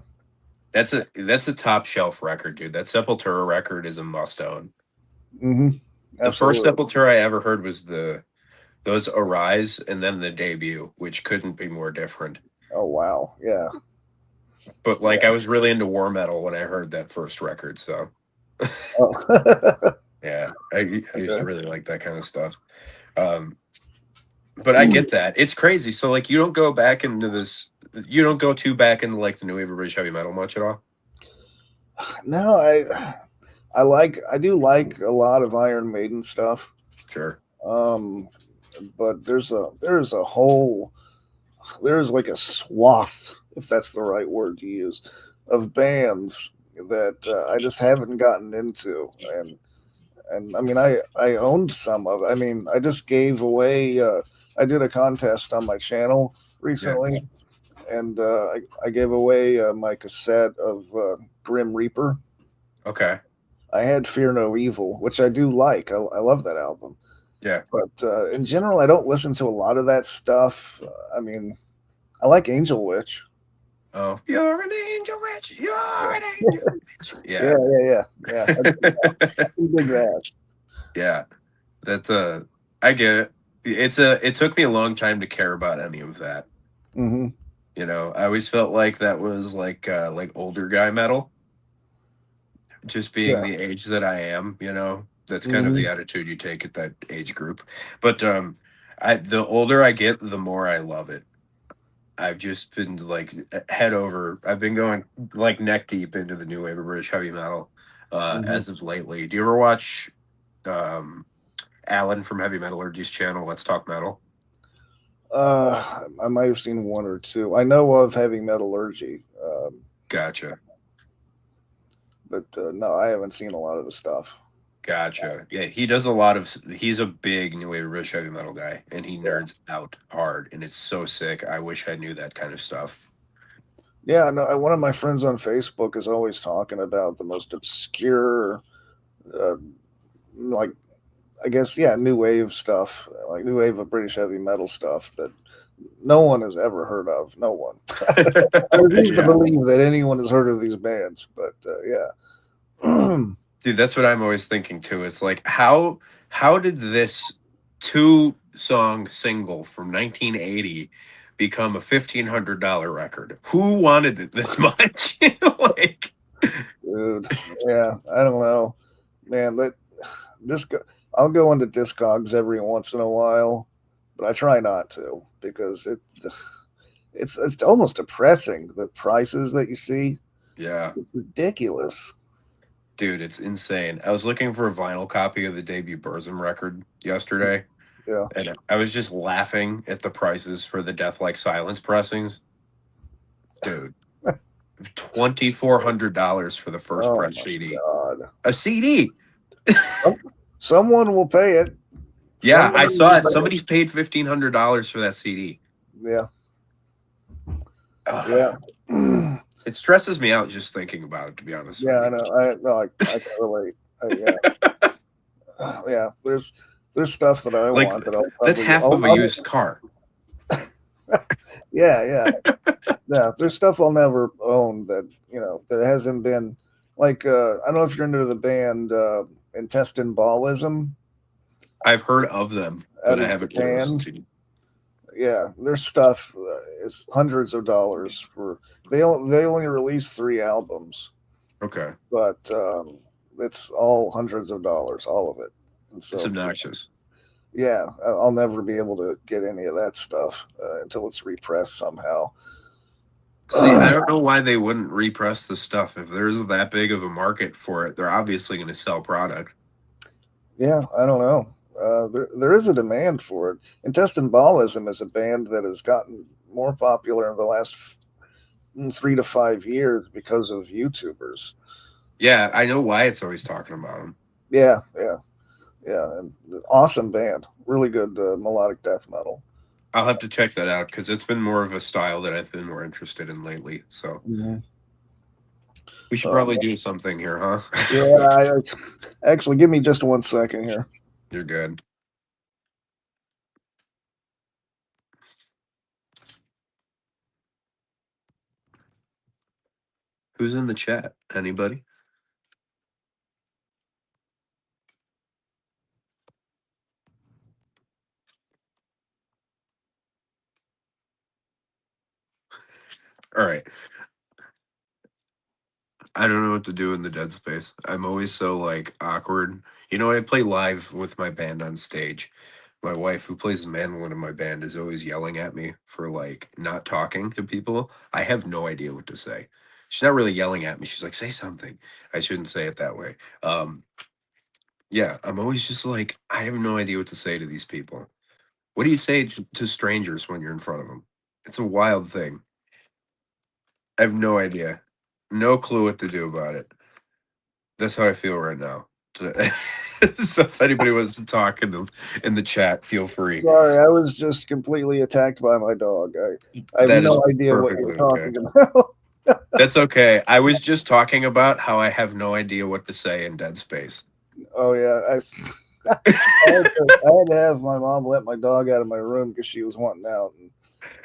That's a top shelf record, dude. That Sepultura record is a must own. Hmm. The first Absolutely. Sepultura I ever heard was those Arise and then the debut, which couldn't be more different. Oh wow. Yeah. But Yeah. like I was really into war metal when I heard that first record, so Oh. yeah, I used to Okay. really like that kind of stuff. Um, but I get that. It's crazy. So like you don't go back into this you don't go too back into like the new wave of British heavy metal much at all? No, I do like a lot of Iron Maiden stuff. Sure. Um, but there's like a swath, if that's the right word to use, of bands that I just haven't gotten into, and I mean I owned some of it. I mean I just gave away. I did a contest on my channel Yeah. recently, and I gave away my cassette of Grim Reaper. Okay. I had Fear No Evil, which I do like. I love that album. Yeah. But in general, I don't listen to a lot of that stuff. I mean, I like Angel Witch. Oh, you're an angel witch. You're Yeah, an angel witch. yeah, Yeah. yeah, yeah. I can dig that. Yeah. That's I get it. It took me a long time to care about any of that. Hmm. You know, I always felt like that was like older guy metal, just being Yeah. the age that I am, you know. That's kind of the Hmm. attitude you take at that age group. But the older I get, the more I love it. I've just been like head over. I've been going like neck deep into the new wave of British heavy metal Hmm. as of lately. Do you ever watch um Alan from Heavy Metallurgy's channel, Let's Talk Metal? I might have seen one or two. I know of Heavy Metallurgy, Gotcha. but no, I haven't seen a lot of the stuff. Gotcha. Yeah, he does a lot of. He's a big new wave British heavy metal guy, and he Yeah. nerds out hard, and it's so sick. I wish I knew that kind of stuff. Yeah, no, one of my friends on Facebook is always talking about the most obscure, uh, like I guess, yeah, new wave stuff, like new wave of British heavy metal stuff that no one has ever heard of. No one. I refuse to Yeah, believe that anyone has heard of these bands, but yeah. dude, that's what I'm always thinking too. It's like how did this two song single from 1980 become a $1,500 record? Who wanted it this much? Like, Dude, yeah, I don't know, man. Disc, I'll go into Discogs every once in a while, but I try not to because it's almost depressing. The prices that you see, yeah. it's ridiculous. Dude, it's insane. I was looking for a vinyl copy of the debut Burzum record yesterday, Yeah. and I was just laughing at the prices for the Death Like Silence pressings. Dude, $2,400 for the first Oh press my CD. god. A CD. Someone will pay it. Yeah, I Someone saw will it. pay it. Somebody's paid $1,500 for that CD. Yeah. Ugh. Yeah. It stresses me out just thinking about it, to be honest with Yeah, I you. know. I can relate. Yeah. There's stuff that I Like want that I'll that's probably. half of a used car. Yeah, yeah, yeah. There's stuff I'll never own that that hasn't been like. I don't know if you're into the band Intestine Ballism I've heard of them, out but I of haven't really listened Japan. to. Yeah, their stuff is hundreds of dollars for. They only released 3 albums, Okay, but it's all hundreds of dollars, all of it. And it's so, obnoxious. yeah, I'll never be able to get any of that stuff until it's repressed somehow. See, I don't know why they wouldn't repress the stuff. If there's that big of a market for it, they're obviously going to sell product. Yeah, I don't know. There is a demand for it. Intestinalism is a band that has gotten more popular in the last 3 to 5 years because of YouTubers. Yeah, I know why it's always talking about them. Yeah, yeah, yeah. And awesome band. Really good melodic death metal. I'll have to check that out because it's been more of a style that I've been more interested in lately. So Mhm. we should Uh, probably do something here, huh? yeah, actually, give me just 1 second here. You're good. Who's in the chat? Anybody? All right. I don't know what to do in the dead space. I'm always so like awkward. You know, I play live with my band on stage. My wife, who plays the mandolin in my band, is always yelling at me for like not talking to people. I have no idea what to say. She's not really yelling at me. She's like, say something. I shouldn't say it that way. Yeah, I'm always just like, I have no idea what to say to these people. What do you say to strangers when you're in front of them? It's a wild thing. I have no idea. No clue what to do about it. That's how I feel right now. So if anybody wants to talk in the chat, feel free. Sorry, I was just completely attacked by my dog. I have That is no idea what you're perfectly okay. talking about. That's okay. I was just talking about how I have no idea what to say in Dead Space. Oh yeah, I had to have my mom let my dog out of my room because she was wanting out, and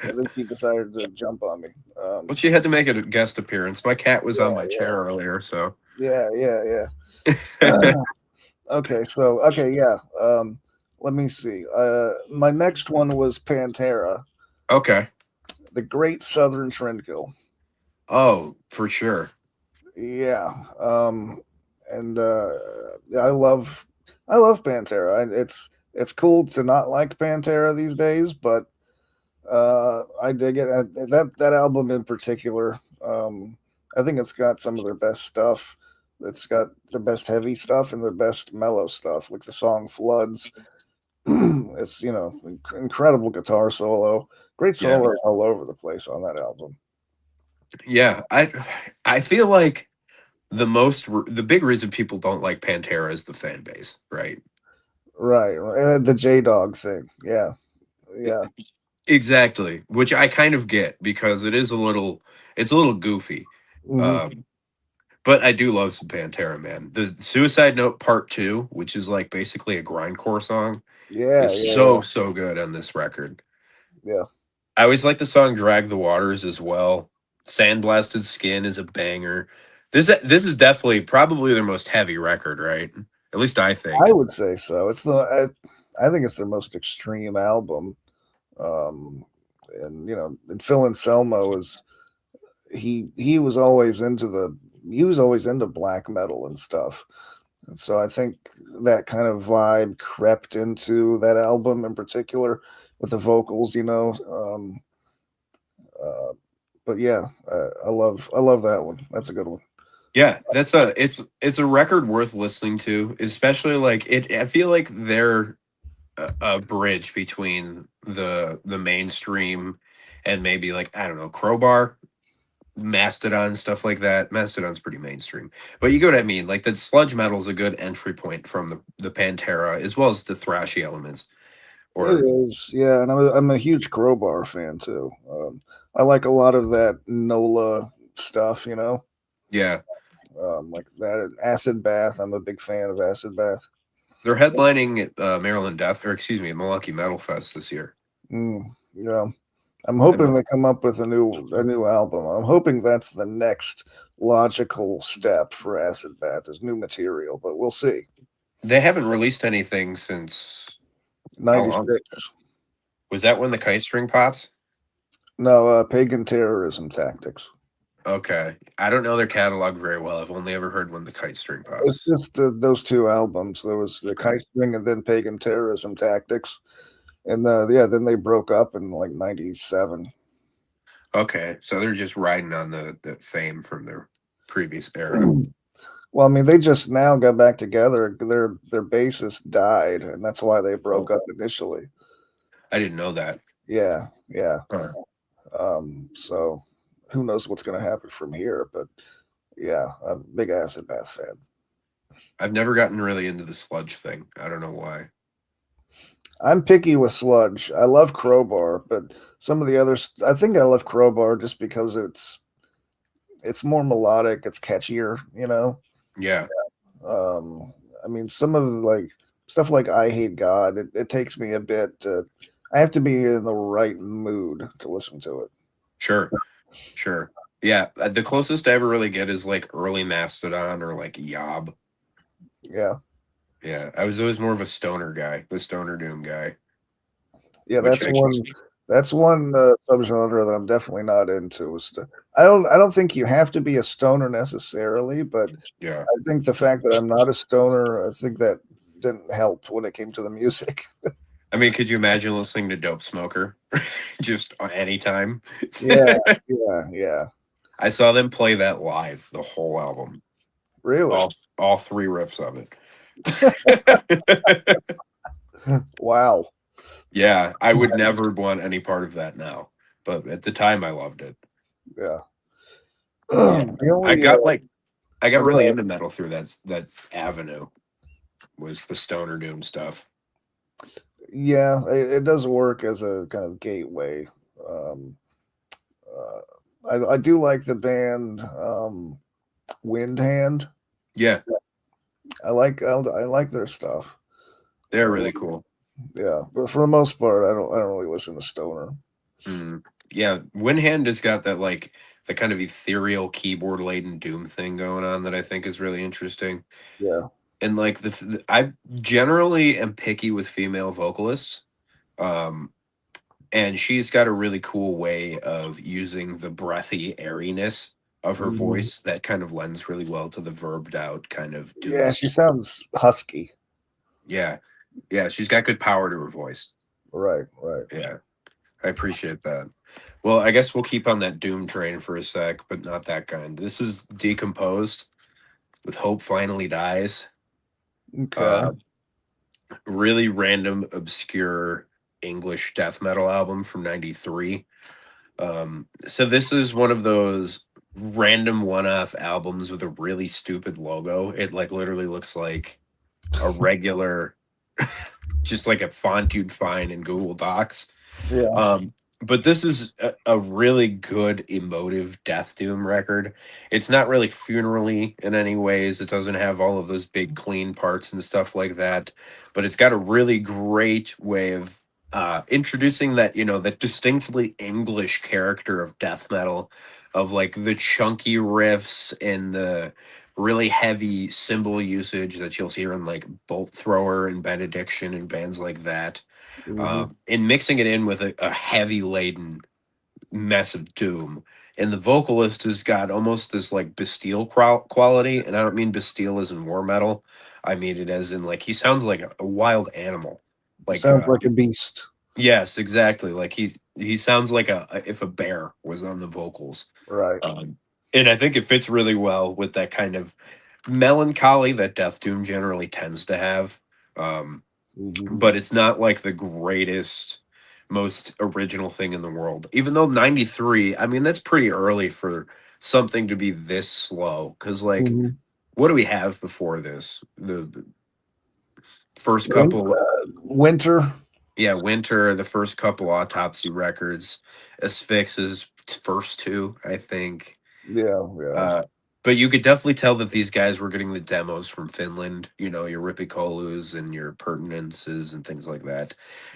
I think she decided to jump on me. Well, she had to make a guest appearance. My cat was on Yeah, my chair earlier, so. yeah. Okay, yeah. Let me see. My next one was Pantera, Okay. the Great Southern Trendkill. Oh, for sure. Yeah. And I love Pantera. It's cool to not like Pantera these days, but I dig it. That album in particular, I think it's got some of their best stuff. It's got the best heavy stuff and their best mellow stuff, like the song "Floods." It's incredible guitar solo, great Yeah. solo all over the place on that album. Yeah. I feel like the big reason people don't like Pantera is the fan base, right? Right, and the J Dog thing, yeah. Exactly, which I kind of get because it's a little goofy. Mhm. Um, but I do love some Pantera, man. The Suicide Note Part 2, which is like basically a grindcore song, Yeah, is yeah, so good on this record. yeah. I always like the song Drag the Waters as well. Sandblasted Skin is a banger. This is definitely probably their most heavy record, right? At least I I think. would say so. I think it's their most extreme album. Um, and Phil Anselmo is he was always into black metal and stuff. And so I think that kind of vibe crept into that album in particular with the vocals. Uh, but yeah, I love that one. That's a good one. Yeah, it's a record worth listening to, especially like it. I feel like they're a bridge between the mainstream and maybe like I don't know Crowbar, Mastodon, stuff like that. Mastodon's pretty mainstream, but you get what I mean. Like that sludge metal is a good entry point from the Pantera as well as the thrashy elements. It Or is, yeah, and I'm a huge Crowbar fan too. I like a lot of that NOLA stuff. yeah, Like that Acid Bath. I'm a big fan of Acid Bath. they're headlining at Maryland Death or excuse me Milwaukee Metal Fest this year. Yeah, I'm I hoping know they come up with a new album. I'm hoping that's the next logical step for Acid Bath is new material, but we'll see. they haven't released anything since how long? 96. Was that when the Kite String Pops? No, Pagan Terrorism Tactics. Okay. I don't know their catalog very well. I've only ever heard when the Kite String It's Pops. just those two albums. There was the Okay. Kite String and then Pagan Terrorism Tactics. And yeah, then they broke up in like '97. Okay, so they're just riding on the fame from their previous era. Well, I mean, they just now got back together. Their bassist died, and that's why they broke Oh, up initially. I didn't know that. Yeah, yeah. Huh. So who knows what's going to happen from here? But yeah, I'm a big Acid Bath fan. I've never gotten really into the sludge thing. I don't know why. I'm picky with Sludge. I love Crowbar, but some of the others, I think I love Crowbar just because it's more melodic, it's catchier, you know. Yeah, Um, I mean, some of like stuff like I Hate God, it takes me a bit. I have to be in the right mood to listen to it. sure, sure. Yeah, the closest I ever really get is like early Mastodon or like Yob. Yeah, Yeah, I was always more of a stoner guy, the stoner doom guy, yeah, which that's I one. That's one subgenre that I'm definitely not into. I don't think you have to be a stoner necessarily, but yeah. I think the fact that I'm not a stoner, I think that didn't help when it came to the music. I mean, could you imagine listening to Dope Smoker just on any time? Yeah, yeah, yeah. I saw them play that live, the whole album, Really? all three riffs of it. Wow. Yeah, I would never want any part of that now, but at the time I loved it. Yeah. Yeah, The I only got like I got oh, go really ahead. into metal through that avenue was the stoner doom stuff. Yeah, it does work as a kind of gateway. Um, I do like the band Windhand. Yeah, I like their stuff. they're Uh, really cool. yeah, but for the most part, I don't really listen to stoner. Mm. Yeah, Windhand has got that like the kind of ethereal keyboard laden doom thing going on that I think is really interesting. Yeah. And like I generally am picky with female vocalists. Um and she's got a really cool way of using the breathy airiness of her Mhm. voice that kind of lends really well to the verbed out kind of doom. Yeah, she sounds husky. Yeah. Yeah, she's got good power to her voice. Right, right. Yeah. I appreciate that. Well, I guess we'll keep on that doom train for a sec, but not that kind. This is Decomposed with Hope Finally Dies. Okay. Uh really random obscure English death metal album from 93. So this is one of those random one-off albums with a really stupid logo. It like literally looks like a regular just like a font you'd find in Google Docs. Yeah. Um, but this is a really good emotive death doom record. It's not really funerally in any ways. It doesn't have all of those big clean parts and stuff like that. But it's got a really great way of introducing that, you know, that distinctly English character of death metal, of like the chunky riffs and the really heavy cymbal usage that you'll hear in like Bolt Thrower and Benediction and bands like that, Hmm. and mixing it in with a heavy laden mess of doom. And the vocalist has got almost this like Bastille quality, and I don't mean Bastille as in war metal. I mean it as in like he sounds like a wild animal. Like Sounds like a beast. yes, exactly. Like he sounds like if a bear was on the vocals. Right. And I think it fits really well with that kind of melancholy that Death Doom generally tends to have. Um, Hmm. but it's not like the greatest, most original thing in the world. Even though 93, I mean, that's pretty early for something to be this slow. Because, like, Hmm. what do we have before this? The first couple, Winter. yeah, Winter, the first couple Autopsy records, Asphyx's first two, I think. Yeah, yeah, Uh, but you could definitely tell that these guys were getting the demos from Finland, you know, your Ripikolus and your Pertinences and things like that.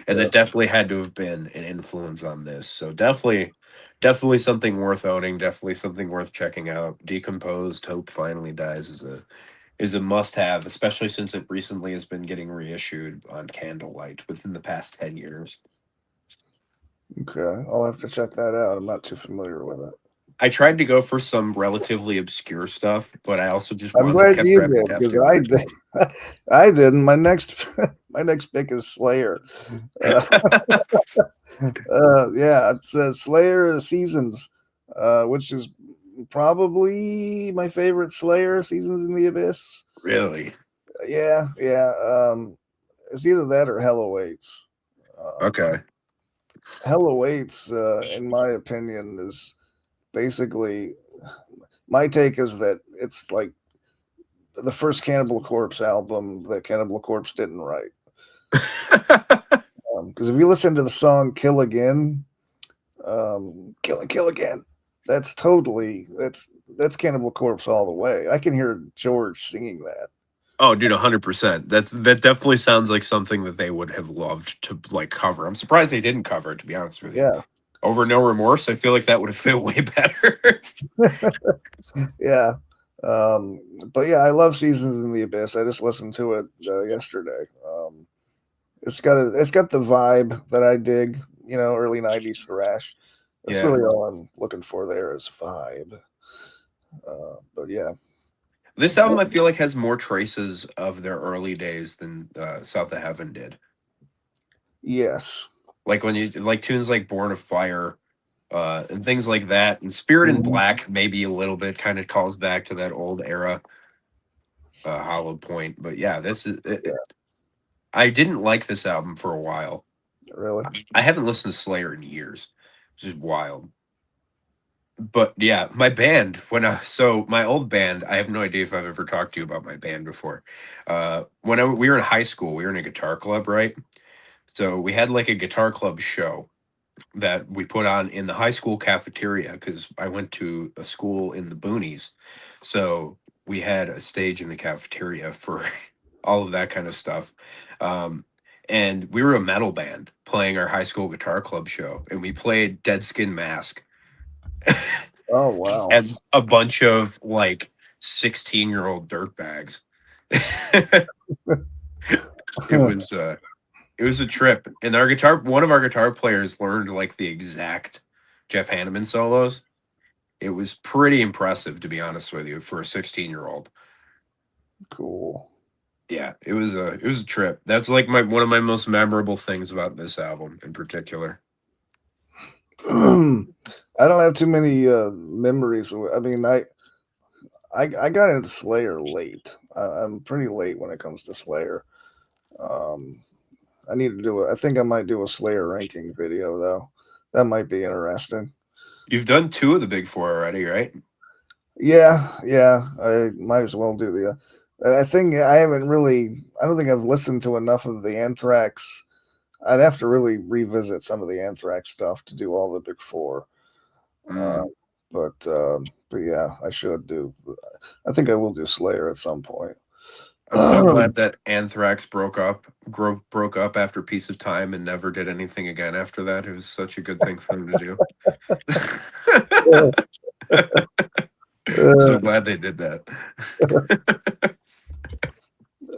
And yeah. that definitely had to have been an influence on this. So definitely something worth owning, definitely something worth checking out. Decomposed Hope Finally Dies is a must have, especially since it recently has been getting reissued on Candlelight within the past 10 years. Okay, I'll have to check that out. I'm not too familiar with it. I tried to go for some relatively obscure stuff, but I also just I'm wanted to glad kept you grabbing did Death because Doom. I did. I didn't. My next my next pick is Slayer. Uh, Yeah, it's Slayer of the Seasons, which is probably my favorite Slayer, Seasons in the Abyss. Really? Yeah, yeah. It's either that or Hell Awaits. Okay. Hell Awaits, in my opinion, is basically my take is that it's like the first Cannibal Corpse album that Cannibal Corpse didn't write. Because if you listen to the song "Kill Again," kill again, that's totally that's Cannibal Corpse all the way. I can hear George singing that. Oh, dude, 100%. That definitely sounds like something that they would have loved to like cover. I'm surprised they didn't cover it, to be honest with you. Yeah, Over No Remorse, I feel like that would have fit way better. yeah. But yeah, I love Seasons in the Abyss. I just listened to it yesterday. It's got the vibe that I dig. Early '90s thrash. That's Yeah. really all I'm looking for there is vibe. But yeah, This album I feel like has more traces of their early days than South of Heaven did. yes. Like when you like tunes like Born of Fire, and things like that. And Spirit in Mhm. Black maybe a little bit kind of calls back to that old era Hollow Point. But yeah, this is I didn't like this album for a while. Really? I haven't listened to Slayer in years, which is wild. But yeah, my band my old band, I have no idea if I've ever talked to you about my band before. We were in high school, we were in a guitar club, right? So we had like a guitar club show that we put on in the high school cafeteria because I went to a school in the boonies. So we had a stage in the cafeteria for all of that kind of stuff. Um, and we were a metal band playing our high school guitar club show, and we played Dead Skin Mask Oh wow. as a bunch of like 16-year-old dirtbags. it was it was a trip. And one of our guitar players learned like the exact Jeff Hanneman solos. It was pretty impressive, to be honest with you, for a 16-year-old. Cool. Yeah, it was a trip. That's like my one of my most memorable things about this album in particular. I don't have too many memories. I mean, I got into Slayer late. I'm pretty late when it comes to Slayer. Um, I need to do it. I think I might do a Slayer ranking video though. That might be interesting. You've done two of the big four already, right? Yeah, yeah. I might as well do the. I think I haven't really. I don't think I've listened to enough of the Anthrax. I'd have to really revisit some of the Anthrax stuff to do all the big four. Uh, Mm. but yeah, I should do. I think I will do Slayer at some point. I'm so glad that Anthrax broke up after Piece of Time and never did anything again after that. It was such a good thing for them to do. So Uh, glad they did that.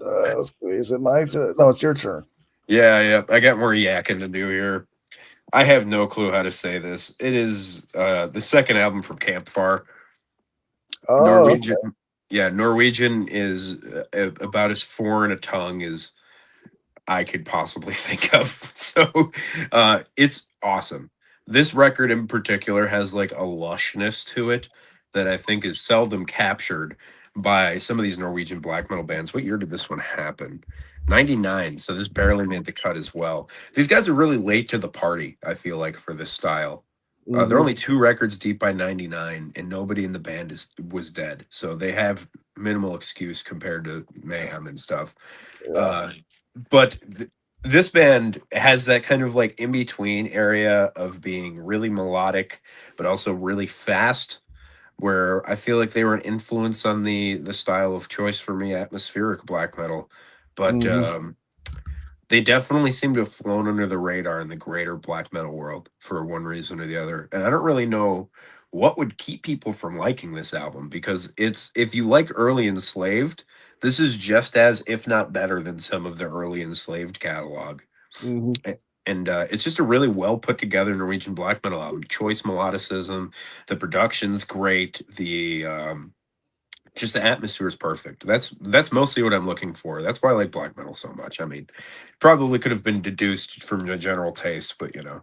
let's see. Is it my turn? No, it's your turn. Yeah, yeah. I got more yakking to do here. I have no clue how to say this. It is the second album from Campfire. Oh, Norwegian. Yeah, Norwegian is about as foreign a tongue as I could possibly think of. So it's awesome. This record in particular has like a lushness to it that I think is seldom captured by some of these Norwegian black metal bands. What year did this one happen? 99. So this barely made the cut as well. These guys are really late to the party, I feel like, for this style. They're mhm, only two records deep by 99, and nobody in the band was dead. So they have minimal excuse compared to Mayhem and stuff. yeah. Uh, but this band has that kind of like in between area of being really melodic, but also really fast. Where I feel like they were an influence on the style of choice for me, atmospheric black metal. But Mhm. they definitely seem to have flown under the radar in the greater black metal world for one reason or the other. And I don't really know what would keep people from liking this album because it's if you like early Enslaved, this is just as if not better than some of the early Enslaved catalog. Mhm. And it's just a really well put together Norwegian black metal album. Choice melodicism, the production's great, the just the atmosphere is perfect. That's mostly what I'm looking for. That's why I like black metal so much. I mean, probably could have been deduced from the general taste, but you know.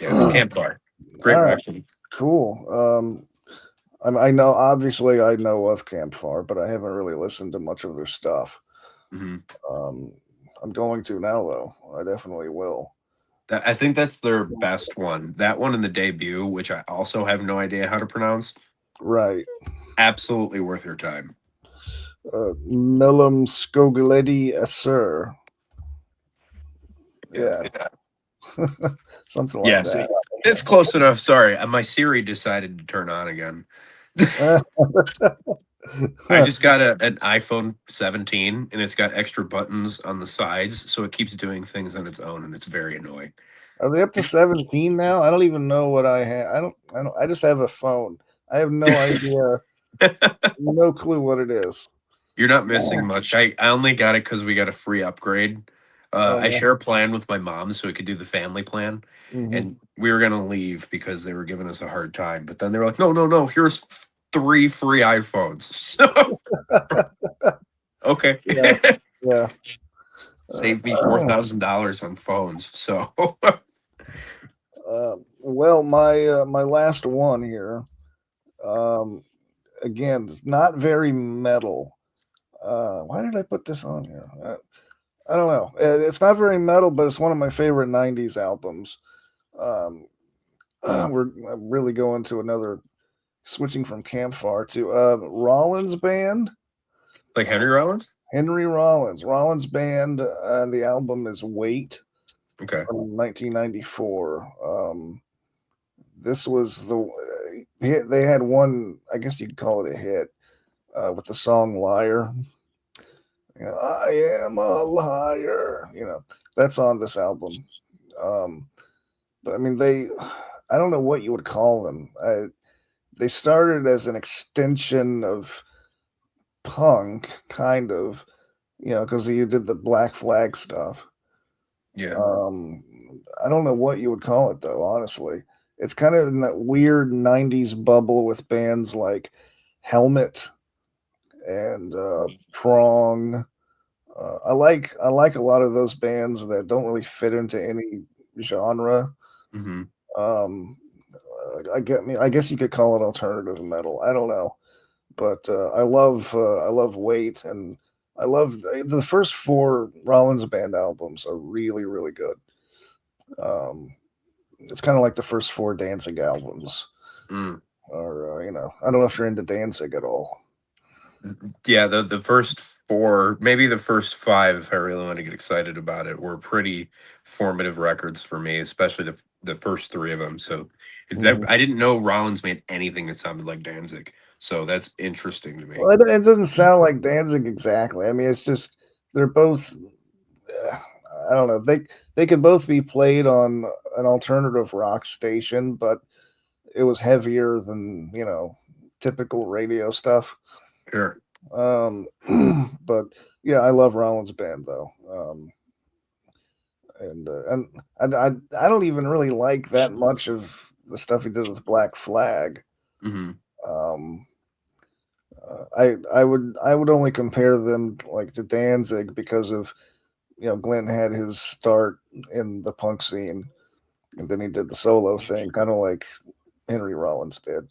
Yeah, Campfire. Great All right, record. cool. I know, obviously, I know of Campfire, but I haven't really listened to much of their stuff. Hmm. Um, I'm going to now, though. I definitely will. I think that's their best one. That one and the debut, which I also have no idea how to pronounce. Right. Absolutely worth your time. Mellum Skogletti Assur. Yeah, Yeah, yeah. something like Yes, it's close enough. Sorry, my Siri decided to turn on again. that. I just got an iPhone 17 and it's got extra buttons on the sides, so it keeps doing things on its own, and it's very annoying. Are they up to 17 now? I don't even know what I have. I don't. I just have a phone. I have no idea, no clue what it is. You're not missing much. I only got it because we got a free upgrade. Oh I yeah. share a plan with my mom, so we could do the family plan. Hmm. And we were gonna leave because they were giving us a hard time. But then they were like, "No, no, no! Here's 3 free iPhones." So okay, Yeah. Yeah. saved me $4,000 on phones. So Well, my last one here. Um, again, it's not very metal. Why did I put this on here? I don't know. It's not very metal, but it's one of my favorite '90s albums. Um, we're really going to another, switching from Campfire to Rollins Band. like Henry Rollins. Henry Rollins. Rollins Band. The album is Wait Okay. from 1994. This was the hit. They had one, I guess you'd call it a hit, with the song Liar. I am a liar. That's on this album. Um, but I mean, I don't know what you would call them. They started as an extension of punk, kind of, because you did the Black Flag stuff. Yeah. Um, I don't know what you would call it, though, honestly. It's kind of in that weird '90s bubble with bands like Helmet and Prong. I like a lot of those bands that don't really fit into any genre. Hmm. Um, I guess you could call it alternative metal. I don't know, but I love Wait, and I love the first four Rollins Band albums are really really good. Um, it's kind of like the first four Danzig albums, Mm. or I don't know if you're into Danzig at all. Yeah, the first four, maybe the first five, if I really want to get excited about it, were pretty formative records for me, especially the first three of them. So Mhm. I didn't know Rollins made anything that sounded like Danzig. So that's interesting to me. Well, it doesn't sound like Danzig exactly. I mean, it's just they're both. uh, I don't know. They could both be played on an alternative rock station, but it was heavier than typical radio stuff. Sure. Um, but yeah, I love Rollins Band though. And I don't even really like that much of the stuff he did with Black Flag. Hmm. Um, I would only compare them like to Danzig because of Glenn had his start in the punk scene, and then he did the solo thing, kind of like Henry Rollins did.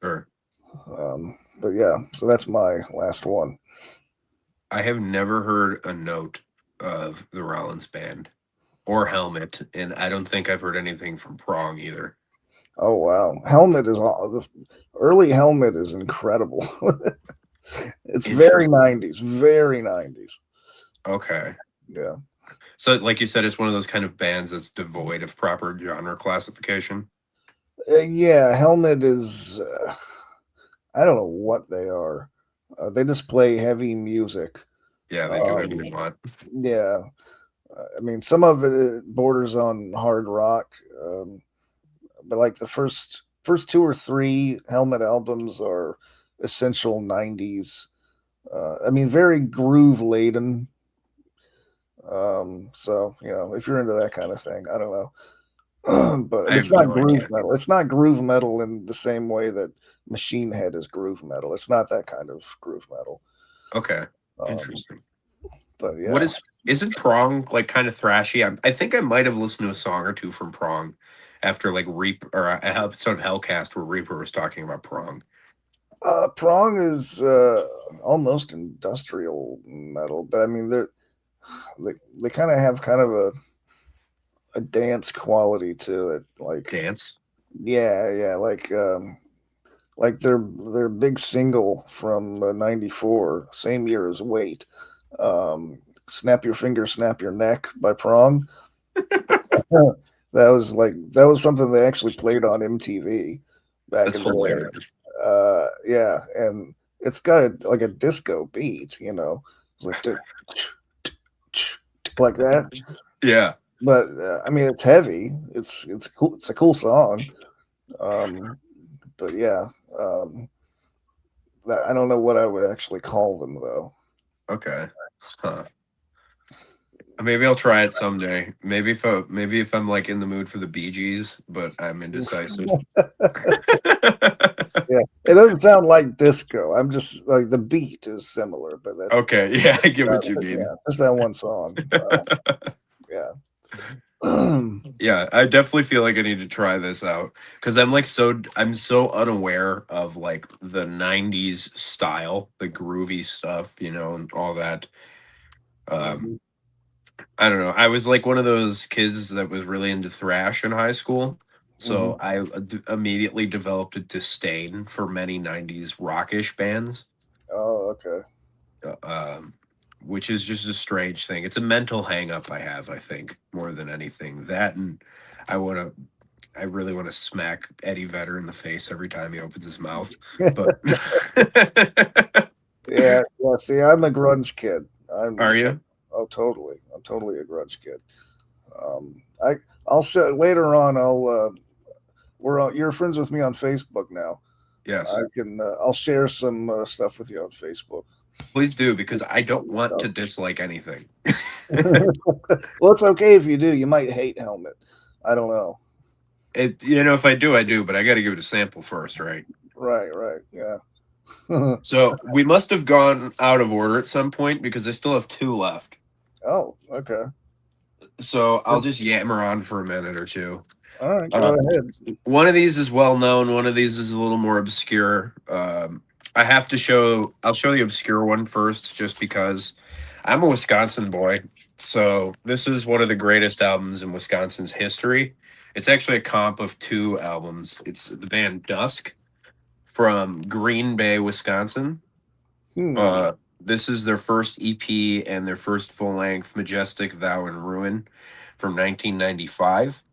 Sure. But yeah, so that's my last one. I have never heard a note of the Rollins band or Helmet, and I don't think I've heard anything from Prong either. Oh wow, Helmet is all the early Helmet is incredible. It's very Interesting. '90s, very '90s. Okay. Yeah. So, like you said, it's one of those kind of bands that's devoid of proper genre classification. Yeah, Helmet is. I don't know what they are. They just play heavy music. Yeah, they do whatever Um, they want. yeah, I mean, some of it borders on hard rock, but like the first two or three Helmet albums are essential '90s. I mean, very groove laden. So if you're into that kind of thing, I don't know, but I it's have not no groove idea. metal. It's not groove metal in the same way that Machine Head is groove metal. It's not that kind of groove metal. Okay, Um, interesting. but What yeah, isn't Prong like kind of thrashy? I think I might have listened to a song or two from Prong. after like Reap or an episode of Hellcast where Reaper was talking about prong. Prong is almost industrial metal, but I mean they kind of have kind of a dance quality to it. Like Dance. yeah, like their big single from '94, same year as Wait, "Snap Your Finger, Snap Your Neck" by Prong. That was something they actually played on MTV back That's in the day. hilarious. Yeah, and it's got like a disco beat, you know, like like that. Yeah. But I mean, it's heavy. It's cool. It's a cool song. Um, but yeah, um, I don't know what I would actually call them though. Okay. Huh. Maybe I'll try it someday. Maybe if I'm like in the mood for the Bee Gees, but I'm indecisive. Yeah, it doesn't sound like disco. I'm just like the beat is similar, but that Okay, yeah, I get what you yeah, mean. just that one song. Yeah. Yeah, I definitely feel like I need to try this out because I'm so unaware of like the '90s style, the groovy stuff, and all that. Um, Mhm, I don't know. I was like one of those kids that was really into thrash in high school, mhm. so I immediately developed a disdain for many '90s rockish bands. Oh, okay. uh, um, which is just a strange thing. It's a mental hang up I have, I think, more than anything. That and I want to, I really want to smack Eddie Vedder in the face every time he opens his mouth. But Yeah, yeah. See, I'm a grunge kid. are I'm you? oh, totally. I'm totally a grunge kid. Um, I I'll show later on. You're friends with me on Facebook now. I Yes. can I'll share some stuff with you on Facebook. Please do because I don't want to dislike anything. Well, it's okay if you do. You might hate Helmet. I don't know. If I do, I do, but I got to give it a sample first, right? Right, right. Yeah. So we must have gone out of order at some point because I still have two left. Oh, okay. So I'll just yammer on for a minute or two. All right, go Uh, ahead. One of these is well known. One of these is a little more obscure. I'll show the obscure one first, just because I'm a Wisconsin boy. So this is one of the greatest albums in Wisconsin's history. It's actually a comp of two albums. It's the band Dusk from Green Bay, Wisconsin. Hmm. Uh, this is their first EP and their first full length, Majestic Thou in Ruin, from 1995.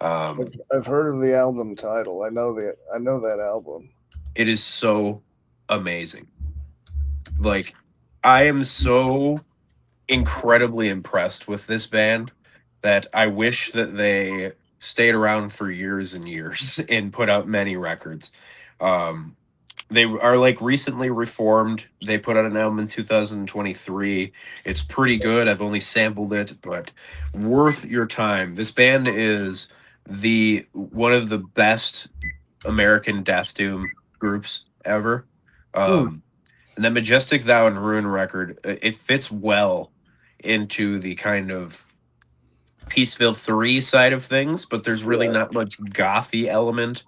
Um, I've heard of the album title. I know that album. it is so amazing. Like, I am so incredibly impressed with this band that I wish that they stayed around for years and years and put out many records. Um, they are like recently reformed. They put out an album in 2023. It's pretty good. I've only sampled it, but worth your time. This band is the one of the best American death doom groups ever. Hmm. And that Majestic Thou and Ruin record, it fits well into the kind of Peaceville 3 side of things, but there's really Yeah. not much gothy element.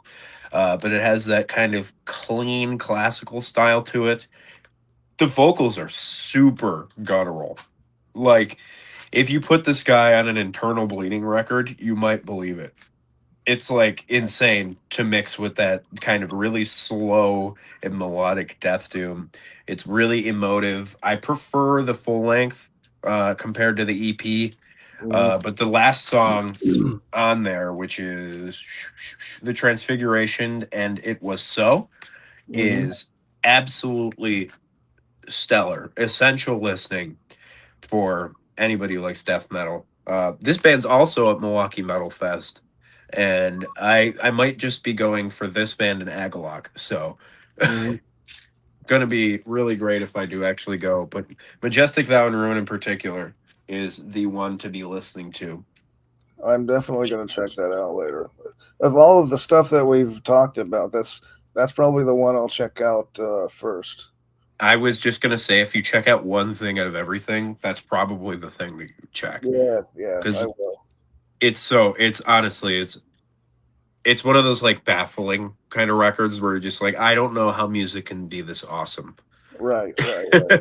But it has that kind of clean classical style to it. The vocals are super guttural. Like, if you put this guy on an Internal Bleeding record, you might believe it. It's like insane to mix with that kind of really slow and melodic death doom. It's really emotive. I prefer the full length compared to the EP. But the last song Mhm. on there, which is The Transfiguration and It Was So, Mhm. is absolutely stellar. Essential listening for anybody who likes death metal. This band's also at Milwaukee Metal Fest, and I might just be going for this band and Agalloch. So, Mhm. gonna be really great if I do actually go. But Majestic Thou and Ruin in particular is the one to be listening to. I'm definitely going to check that out later. Of all of the stuff that we've talked about, that's probably the one I'll check out first. I was just gonna say, if you check out one thing out of everything, that's probably the thing that you check Yeah, yeah, I because will. it's honestly, it's it's one of those like baffling kind of records where you're just like, I don't know how music can be this awesome. Right, right,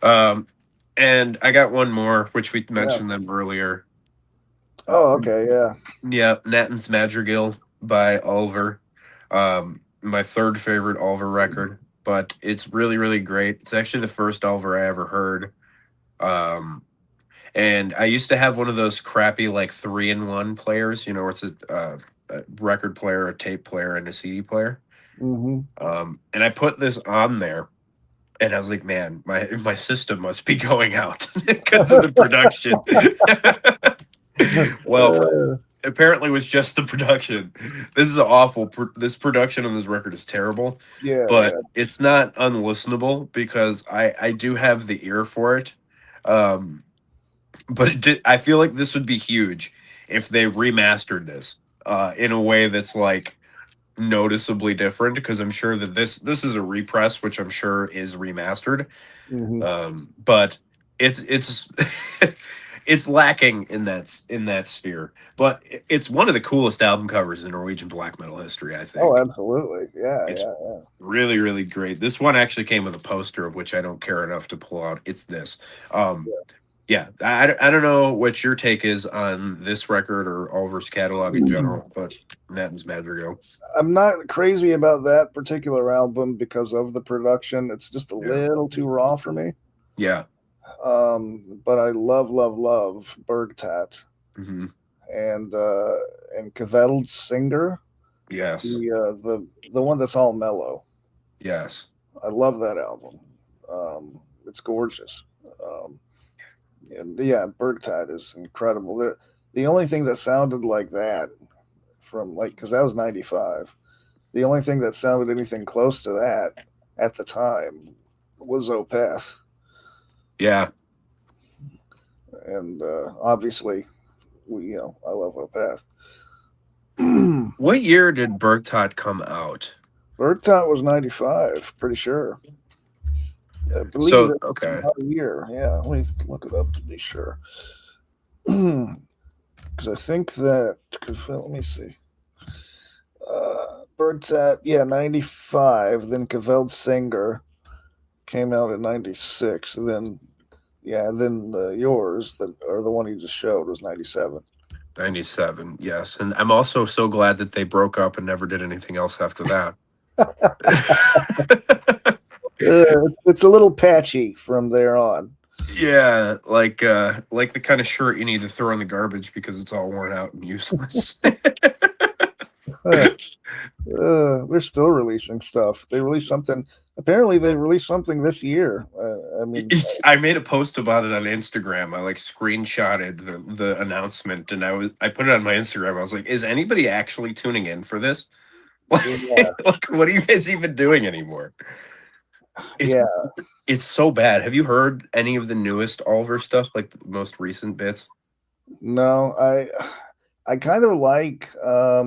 right. um, and I got one more, which we Yeah. mentioned them earlier. Oh, okay, yeah. Yeah, Nathan's Madrigal by Ulver. My third favorite Ulver record, but it's really, really great. It's actually the first Ulver I ever heard. Um, and I used to have one of those crappy like 3-in-1 players, where it's a record player, a tape player, and a CD player. Hmm. And I put this on there, and I was like, man, my system must be going out because of the production. Well, apparently it was just the production. This is awful. This production on this record is terrible, Yeah, but yeah. it's not unlistenable because I do have the ear for it. Um, but I feel like this would be huge if they remastered this in a way that's like noticeably different, because I'm sure that this is a repress, which I'm sure is remastered. Hmm. But it's it's lacking in that sphere. But it's one of the coolest album covers in Norwegian black metal history, I Oh, think. absolutely. Yeah, It's yeah, yeah. really, really great. This one actually came with a poster, of which I don't care enough to pull out. It's this. Um, yeah, I don't know what your take is on this record or Ulver's catalog in general, but Nathan's Madrigal. I'm not crazy about that particular album because of the production. It's just a Yeah. little too raw for me. Yeah. But I love, love, love Bergtat Hmm. and Kveld's Singer, Yes. the one that's all mellow. Yes. I love that album. It's gorgeous. Um, and yeah, Bergtat is incredible. The only thing that sounded like that from like because that was '95. The only thing that sounded anything close to that at the time was Opeth, Yeah. and obviously, I love Opeth. What year did Bergtot come out? Bergtot was '95, pretty sure. I believe So it okay. about a year. Yeah, let me look it up to be sure. Because I think that, let me see. Bergtat, yeah, '95. Then Kveld's Singer came out in '96. Then, yeah, then yours, or the one you just showed, was '97. 97, yes. And I'm also so glad that they broke up and never did anything else after that. It's a little patchy from there on. Yeah, like the kind of shirt you need to throw in the garbage because it's all worn out and useless. They're still releasing stuff. They released something. Apparently, they released something this year. I mean, I made a post about it on Instagram. I like screenshotted the announcement, and I put it on my Instagram. I was like, "Is anybody actually tuning in for this? yeah, Like, what are you guys even doing anymore?" It's yeah. it's so bad. Have you heard any of the newest Oliver stuff, like the most recent bits? No, I kind of like. Let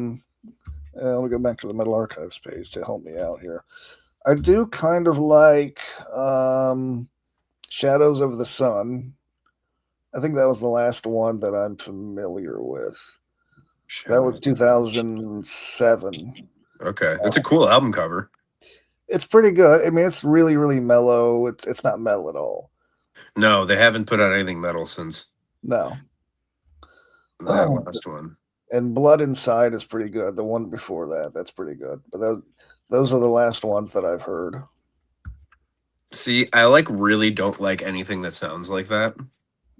me go back to the Metal Archives page to help me out here. I do kind of like Shadows of the Sun. I think that was the last one that I'm familiar with. That was Shadow. 2007. Okay, it's a cool album cover. It's pretty good. I mean, it's really, really mellow. It's not metal at all. No, they haven't put out anything metal since No. that last one. And Blood Inside is pretty good. The one before that, that's pretty good. But those are the last ones that I've heard. See, I like really don't like anything that sounds like that.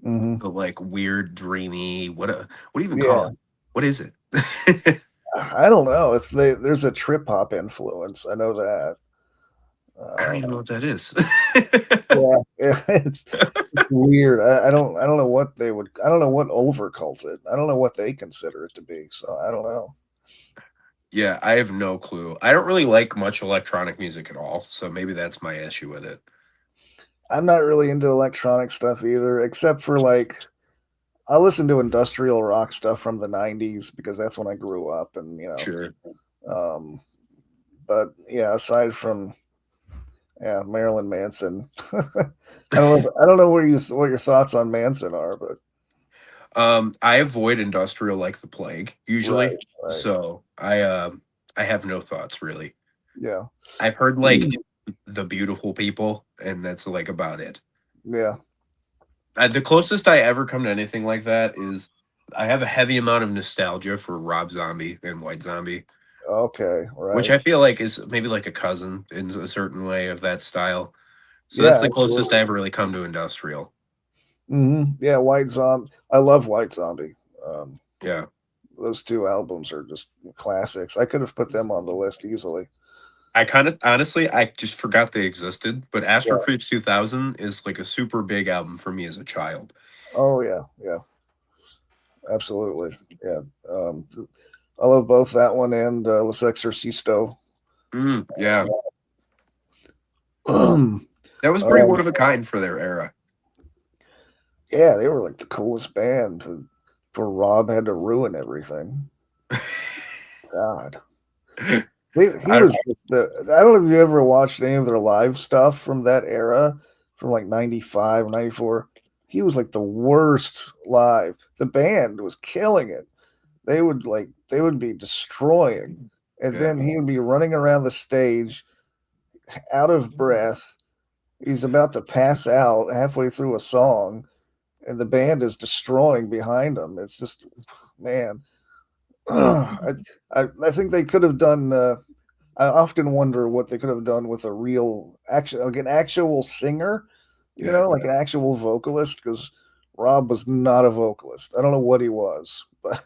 Hmm. The like weird, dreamy. What do you even call Yeah, it? What is it? I don't know. There's a trip hop influence. I know that. I don't Uh, even know what that is. yeah, it's weird. I don't know what they would. I don't know what Over calls it. I don't know what they consider it to be. So I don't know. Yeah, I have no clue. I don't really like much electronic music at all, so maybe that's my issue with it. I'm not really into electronic stuff either, except for like I listen to industrial rock stuff from the '90s because that's when I grew up, and Sure. Um, but yeah, aside from Marilyn Manson, I don't know. I don't know what your thoughts on Manson are, but I avoid industrial like the plague usually, Right, right. so I have no thoughts really. Yeah. I've heard like the beautiful people, and that's like about it. Yeah. The closest I ever come to anything like that is I have a heavy amount of nostalgia for Rob Zombie and White Zombie, Okay. which Right. I feel like is maybe like a cousin in a certain way of that style. So that's Yeah. the closest I Absolutely. ever really come to industrial. Yeah. White Zombie. I love White Zombie. Um, Yeah. those two albums are just classics. I could have put them on the list easily. I kind of honestly, I just forgot they existed, but Yeah. Astro Creeps 2000 is like a super big album for me as a child. Oh yeah. Yeah. Absolutely. Yeah. I love both that one and Los Exorcisto. Yeah. um, That was pretty one of a kind for their era. yeah, they were like the coolest band. For Rob had to ruin everything. God, he I, was the. I don't know if you ever watched any of their live stuff from that era, from like 95, 94. He was like the worst live. The band was killing it. They would be destroying, and yeah. then he would be running around the stage out of breath. He's about to pass out halfway through a song, and the band is destroying behind him. It's just, man, I think they could have done. I often wonder what they could have done with a real action, like an actual singer, Yeah. like an actual vocalist, because Rob was not a vocalist. I don't know what he was, but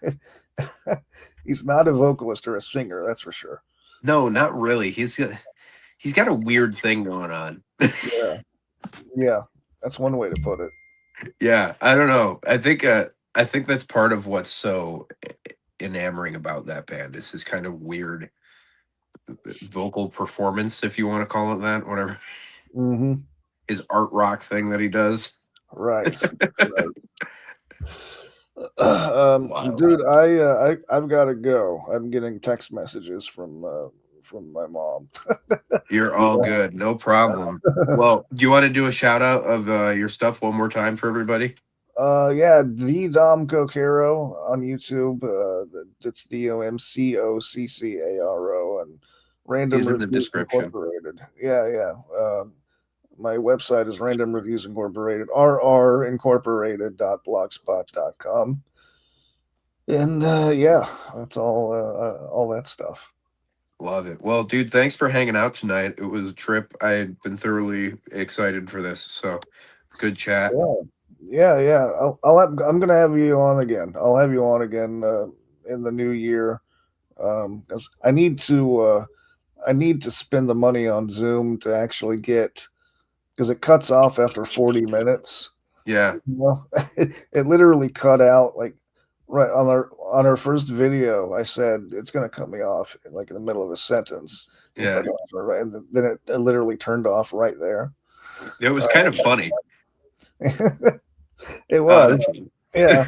he's not a vocalist or a singer, that's for sure. No, not really. He's got a weird thing going on. Yeah, yeah, that's one way to put it. Yeah, I don't know. I think that's part of what's so enamoring about that band is his kind of weird vocal performance, if you want to call it that, whatever. Hmm. His art rock thing that he does. Right, right. Wild. Dude, I've got to go. I'm getting text messages from my mom. You're all good. No problem. Well, do you want to do a shout out of your stuff one more time for everybody? Yeah, the Dom Cocaro on YouTube. It's DOMCOCCARO and Random He's in the Reviews description. Incorporated. Yeah, yeah. My website is Random Reviews Incorporated, rrincorporated.blogspot.com. And yeah, that's all that stuff. Love it. Well, dude, thanks for hanging out tonight. It was a trip. I've been thoroughly excited for this. So good chat. Yeah, yeah, yeah. I'm gonna have you on again. I'll have you on again in the new year because I need to spend the money on Zoom to actually get because it cuts off after 40 minutes. Yeah. Well, it literally cut out like right on our first video. I said it's gonna cut me off like in the middle of a sentence if I Yeah. don't have it right, and then it literally turned off right there. It was kind of funny. It Oh, was, that's yeah.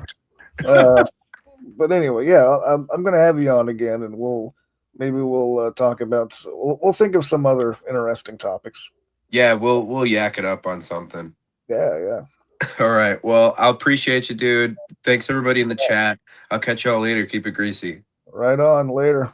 Uh, but anyway, yeah, I'm gonna have you on again, and we'll talk about we'll think of some other interesting topics. yeah, we'll yak it up on something. Yeah, yeah. All right. Well, I'll appreciate you, dude. Thanks everybody in the chat. I'll catch y'all later. Keep it greasy. Right on. Later.